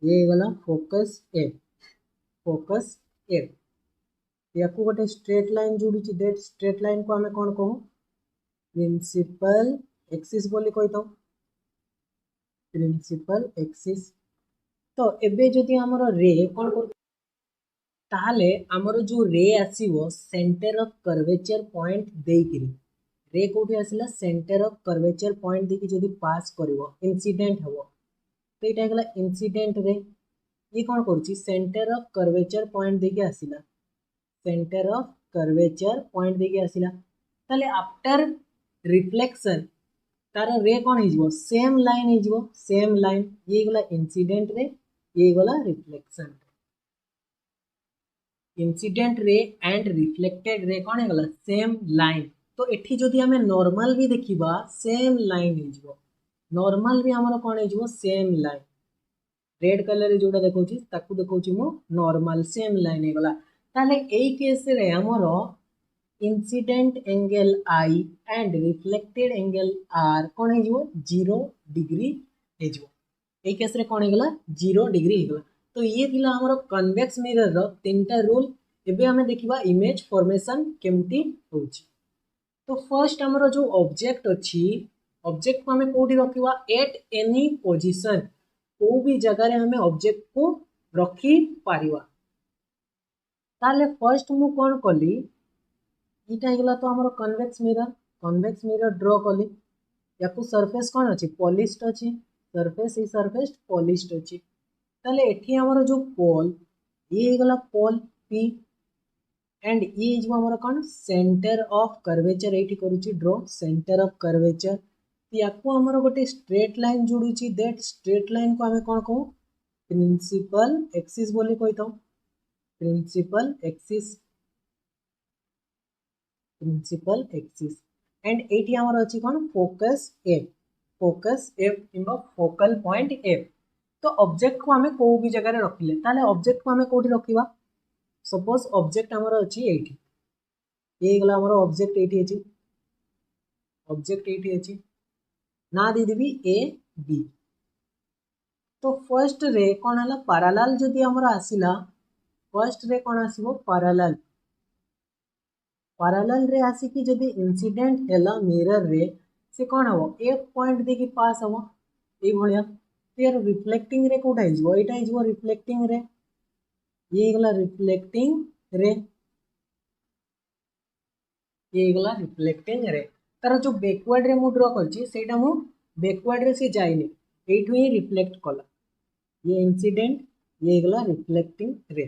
ये गला फोकस ए। फोकस ए या गोटे स्ट्रेट लाइन जोड़ी दैट स्ट्रेट लाइन को आम कौन कहूँ प्रिंसिपल एक्सिस बोली कही था। प्रिंसिपल एक्सिस तो एबे जदि हमर रे कौन कर ताहले हमर जो रे आसीबो सेंटर ऑफ कर्वेचर पॉइंट देकिरी रे कोठी आसिला सेंटर ऑफ कर्वेचर पॉइंट देकी जदि पास करिवो इंसिडेंट हबो तो एटा गला इंसिडेंट रे। ये कौन करूची सेंटर ऑफ कर्वेचर पॉइंट देकी आसिला सेंटर ऑफ कर्वेचर पॉइंट देकी आसिला ताले आफ्टर रिफ्लेक्शन तार रे कौन हो सेम लाइन हो सेम लाइन। ये गला इंसिडेंट रे ये गला reflection. Incident ray and reflected ray कौन है सेम लाइन। तो एठी जदि हमें नॉर्मल भी देखिबा सेम लाइन हो नॉर्मल भी हमर कौन हो सेम लाइन। रेड कलर रे जोटा देखौची ताकू देखौची मो नॉर्मल सेम लाइन हेगला। ताले एई केस रे हमर incident angle I and reflected angle R कौन हो 0 डिग्री हो। एई केस रे कौन हेगला 0 डिग्री हेगला। तो ये थिला हमर कन्वेक्स मिरर रो तीनटा रूल। एबे हमें देखिबा इमेज फॉर्मेशन केमती होची। तो फर्स्ट हमर जो ऑब्जेक्ट अछि ऑब्जेक्ट को हमें कोठी रखिबा एट एनी पोजीशन को भी जगह रे हमें ऑब्जेक्ट को रखी पारिबा। ताले फर्स्ट मु कोन कली इटा हेगला तो हमर कन्वेक्स मिरर ड्रॉ कली याकू सरफेस कौन अच्छी पॉलिश्ड अच्छी सरफेस ही सरफेस पॉलिश्ड अच्छी। ताले एठी हमर जो पोल ये गला पोल पी एंड ये जो हमर कौन सेंटर ऑफ कर्वेचर एठी करूची ड्रॉ सेंटर ऑफ कर्वेचर। याकू हमर गोटे स्ट्रेट लाइन जोड़ुची दैट स्ट्रेट लाइन को हमें कौन कहूँ प्रिंसिपल एक्सिस बोली कही था। Principal axis principal axis and एटी हमर अछि कोन फोकस एफ किंबा फोकल पॉइंट एफ। तो ऑब्जेक्ट को हमें को भी जगह रे रखिले ताले ऑब्जेक्ट को हमें कोठी रखिबा सपोज ऑब्जेक्ट हमर अछि एठी ये गला हमर ऑब्जेक्ट एठी अछि ना दे देबी ए बी। तो फर्स्ट रे कोन हला पैरेलल जदि हमर आसिला फर्स्ट रे कोन आसीबो पैरेलल रे आसिकी जदि इंसिडेंट हैला मिरर रे से कौन हम एफ पॉइंट देखी पास हम ये भलिया फिर रिफ्लेक्टिंग रे कोटा हिजबो एटा हिजबो रिफ्लेक्टिंग रे। ये गला रिफ्लेक्टिंग रे ये गला रिफ्लेक्टिंग रे तार जो बैकवर्ड रे मु ड्रॉ करछि सेटा मु बैकवर्ड रे से जाइनी एठु ही रिफ्लेक्ट कला ये इंसिडेंट ये गला रिफ्लेक्टिंग रे।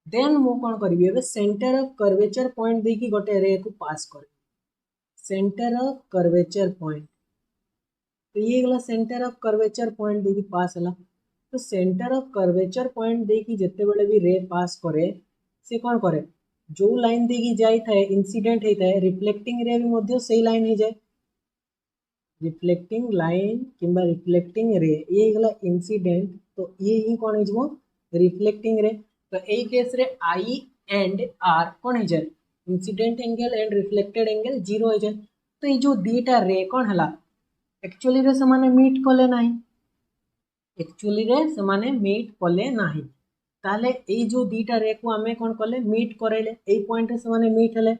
देन मु कौन करी एबे सेंटर ऑफ कर्वेचर पॉइंट देखी गोटे रे को पास कर सेंटर ऑफ कर्वेचर पॉइंट। तो ये गला सेंटर ऑफ कर्वेचर पॉइंट देखी पास हला। तो सेंटर ऑफ कर्वेचर पॉइंट देखी जते बेले भी रे पास करे से कौन करे जो लाइन देखी जाई थाए इंसिडेंट हेता है रिफ्लेक्टिंग रे भी मध्य सेही लाइन हे जाए रिफ्लेक्टिंग लाइन किंबा रिफ्लेक्टिंग रे ये गला इंसिडेंट। तो ये ही कौन हिजबो रिफ्लेक्टिंग रे। तो ए केस रे आई एंड आर कौन हो जाए incident angle and reflected angle 0 हो जाए। तो ये जो दीटा रे कौन हला एक्चुअली रे समाने मीट कले नाही एक्चुअली रे समाने मीट कले नाही ताले ए जो दीटा रे को हमें कौन कले मीट करेले ए पॉइंट रे समाने मीट हले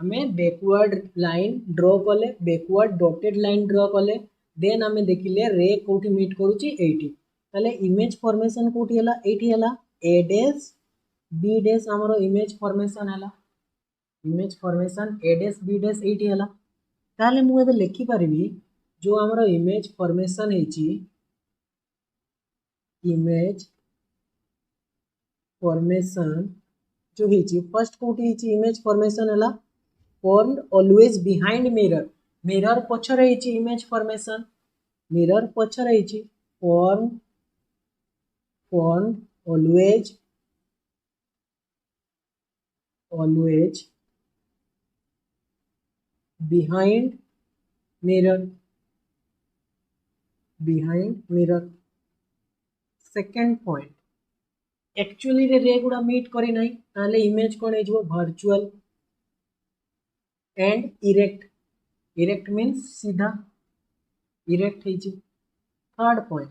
हमें बैकवर्ड लाइन ड्रॉ कले बैकवर्ड डॉटेड लाइन ड्रॉ कले देन हमें देखिले रे कोठी मीट करूची एठी ताले इमेज फॉर्मेशन कोठी हला एठी हला ए डैश बी डैश हमरो इमेज फॉर्मेशन हला इमेज फॉर्मेशन ए डैश बी डैश एठी हला। ताले मु एबे लिखि परिबी जो हमरो इमेज फॉर्मेशन हेची इमेज फॉर्मेशन जो हेची फर्स्ट कोठी हेची इमेज फॉर्मेशन हला formed always behind mirror पछरे हेची इमेज फॉर्मेशन मिरर पछरे हेची formed always behind mirror, behind mirror. Second point, actually रे गुड़ा मीट करी नहीं ताले इमेज कौन है जो virtual and erect, erect means सीधा, इरेक्ट है। थर्ड पॉइंट,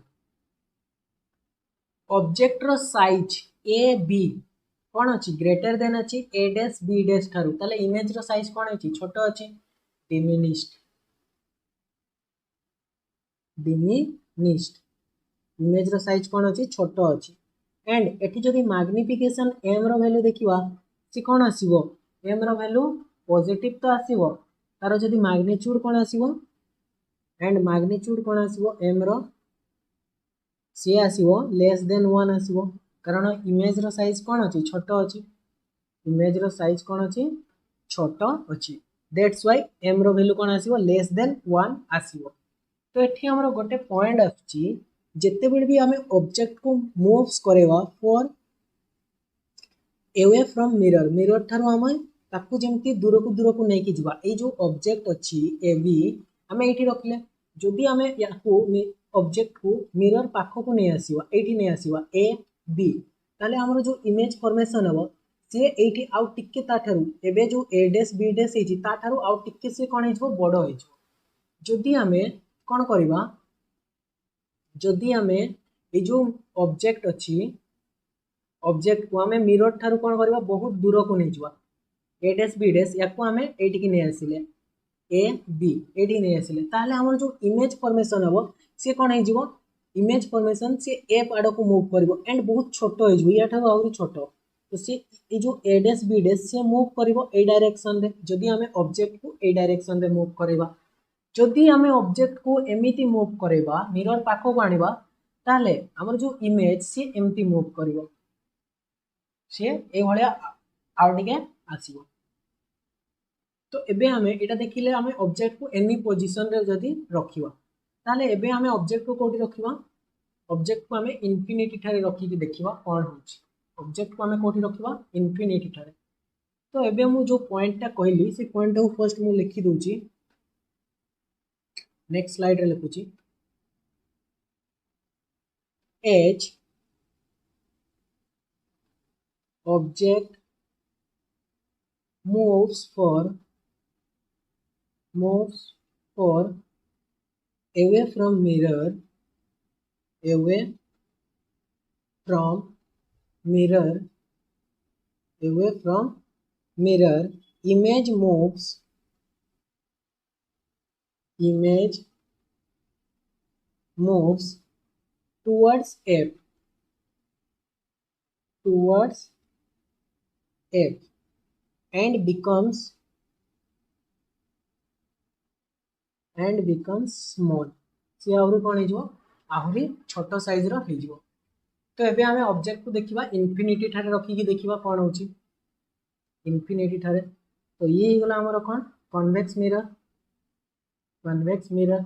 ऑब्जेक्ट रो साइज ए बी कौन अच्छी ग्रेटर देन अच्छी ए डैश बी डैश ठारू ताले इमेज रो साइज कौन अच्छी छोट अच्छी डिमिनिश्ड, डिमिनिश्ड इमेज रो साइज कौन अच्छी छोट अच्छी। एंड एटी जदि मैग्निफिकेशन एम रो वैल्यू देखिवा सी कौन आसीबो एम रो वैल्यू पॉजिटिव तो आसीबो तार जदि मैग्नीट्यूड कौन आसीबो एंड मैग्नीट्यूड कौन आसीबो एम रो सी आसीबो लेस देन 1 आसीबो कारण इमेज रो साइज कौन अछि छोट अछि, इमेज रो साइज कौन अछि छोट अछि, दैट्स व्हाई एम रो वैल्यू कौन आसीबो लेस देन 1 आसीबो। तो एठी हमरो गोटे पॉइंट आछि जेते बेर भी हमें ऑब्जेक्ट को मूव्स करेवा far away from mirror, mirror थारो हमें ताकू जेमती दूर को नहीं कि जीवा ए जो ऑब्जेक्ट अछि ए बी हमें एठी रखले जदि हमें याकू ऑब्जेक्ट को मिरर पाखो को नहीं आसीवा एठी नहीं आसीवा ए बी ताले हमरो जो इमेज फॉर्मेशन हबो से एठी आउ टिके ता थारू एबे जो ए डैश बी डैश हेची ता थारू आउ टिके से कोन हेजो बडो हेजो। जदि हमें कोन करबा जदि हमें ए जो ऑब्जेक्ट अछि ऑब्जेक्ट को हमें मिरर ठारू कोन करबा बहुत दूर को नहीं जवा ए डैश बी डैश याकू हमें एठी की नहीं आसीले ए बी एठी नहीं आसीले ताले हमर जो इमेज फॉर्मेशन हबो से कोन हे जीवो इमेज फॉर्मेशन से एफ आड़ को मूव करबो एंड बहुत छोट हो जीवो या ठारू आउरी छोट तो से ए जो ए डैश बी डैश से मूव करबो ए डायरेक्शन रे जदि हमें ऑब्जेक्ट को ए डायरेक्शन रे मूव करबा जदि हमें ऑब्जेक्ट को एमिति मूव करबा मिरर पाखो को आनिबा ताले हमर जो इमेज से एमिति मूव करबो से ए भलिया आउ टिके आसीबो। तो एबे हमें एटा देखिले हमें ऑब्जेक्ट को एनी पोजीशन रे जदि रखिबा ताले एबे हमें ऑब्जेक्ट को कोठी रखिबा ऑब्जेक्ट को हमें इन्फिनिटी ठारे रखी के देखिबा कोन होची ऑब्जेक्ट को हमें कोठी रखिबा इन्फिनिटी ठारे। तो एबे मु जो पॉइंट टा कहली से पॉइंट को फर्स्ट मु लिखि दोची नेक्स्ट स्लाइड रे लिखुची as object moves for away from mirror, away from mirror, away from mirror, image moves towards F, and becomes small से आहुरी कौन हो आहुरी छोट साइज रो हो। तो एबे हमें ऑब्जेक्ट को देखिबा इन्फिनिटी ठारे रखी की देखिबा कौन होची इन्फिनिटी ठारे। तो ये गला हमर कौन कन्वेक्स मिरर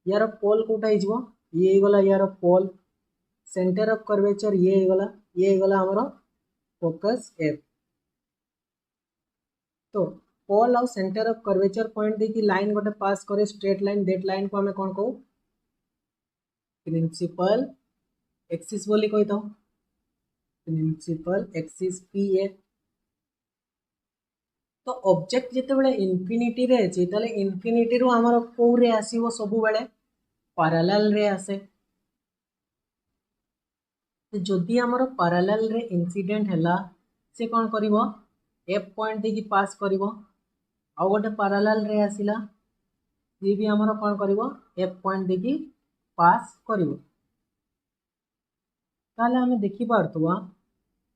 यार पोल कोटा हिजबो ये गला यार पोल सेंटर ऑफ कर्वेचर ये गला हमर फोकस एफ। तो पोल और सेंटर ऑफ कर्वेचर पॉइंट देखी लाइन गोटे पास करे स्ट्रेट लाइन दैट लाइन को हमें कौन कहू प्रिंसिपल एक्सिस बोली कही था प्रिंसिपल एक्सिस पी ए। तो ऑब्जेक्ट जिते बड़े इन्फिनिटी रे अछि ताले इन्फिनिटी रो हमर को रे आसीबो सब बेले पैरेलल रे आसे। तो जदि हमर पैरेलल रे इंसिडेंट हैला से कौन करिवो एफ पॉइंट देखि पास करिवो आ गोटे पैरेलल रे आसिला ये भी हमर कौन करिवो एफ पॉइंट देखि पास करिवो ताले हमें देखि पारतुवा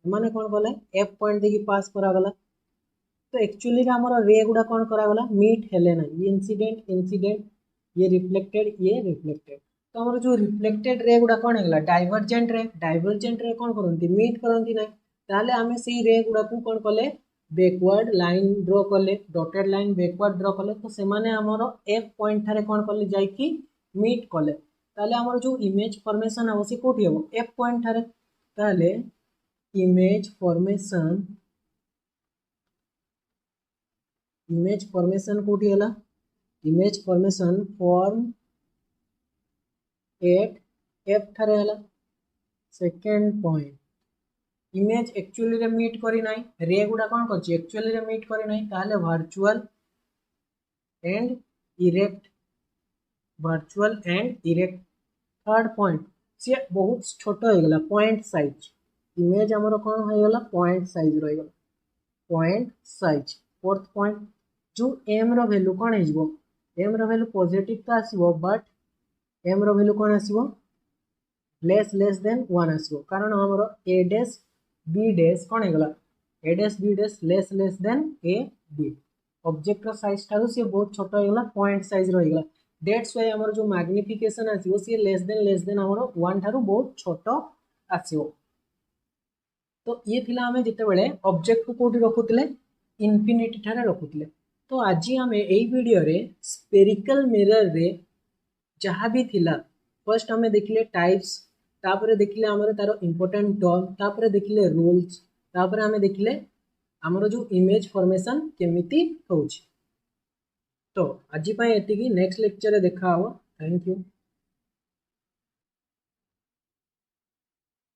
माने कौन बोले एफ पॉइंट देखि पास करा गला। तो एक्चुअली हमर रे गुडा कौन करा गला मीट हेले ना ये इंसिडेंट ये रिफ्लेक्टेड तो हमर जो रिफ्लेक्टेड रे गुडा कौन हेला डाइवर्जेंट रे कौन करंती मीट करंती ना ताले हमें सेही रे गुडा को कौन कले बैकवर्ड लाइन ड्रॉ कले डॉटेड लाइन बैकवर्ड ड्रॉ कले तो से माने हमर एफ पॉइंट थारे कौन कले जाई कि मीट कले ताले हमर जो इमेज फॉर्मेशन है से कोठी हो एफ पॉइंट थारे ताले इमेज फॉर्मेशन इमेज फॉर्मेशन कोठी हला image formation form at F थारे हला सेकेंड पॉइंट इमेज एक्चुअली रे मीट करी नाही रे गुडा कोन करछि एक्चुअली रे मीट करी नाही ताले virtual and erect third point सी बहुत छोट हो गला पॉइंट साइज इमेज हमर कोन हो गला पॉइंट साइज रही गला पॉइंट साइज फोर्थ पॉइंट जो एम रो वैल्यू कोन हे जबो एम रो वैल्यू पॉजिटिव तो आसीबो बट एम रो वैल्यू कोन आसीबो लेस देन 1 आसीबो कारण हमर ए डैश बी डैश कोन हे गला A dash B dash less than A B object रो साइज ठारो से बहुत छोट हो गला पॉइंट साइज रही गला दैट्स व्हाई हमर जो मैग्निफिकेशन आसीबो से लेस देन हमर 1 ठारो बहुत छोट आसीबो तो ये थिला हमें जिते बेले ऑब्जेक्ट को कोठी रखुतले इन्फिनिटी ठारे रखुतले तो आज आम यही वीडियो रे स्पेरिकल मिरर रे जहाँ भी थिला फर्स्ट हमें देखिले टाइप्स तापरे देखिले हमर तार इंपोर्टेंट टर्म तापरे देखिले रूल्स तापरे हमें देखिले हमर जो इमेज फॉर्मेशन केमिति होउची तो आज पय एतिकी नेक्स्ट लेक्चर रे देखा हो थैंक यू।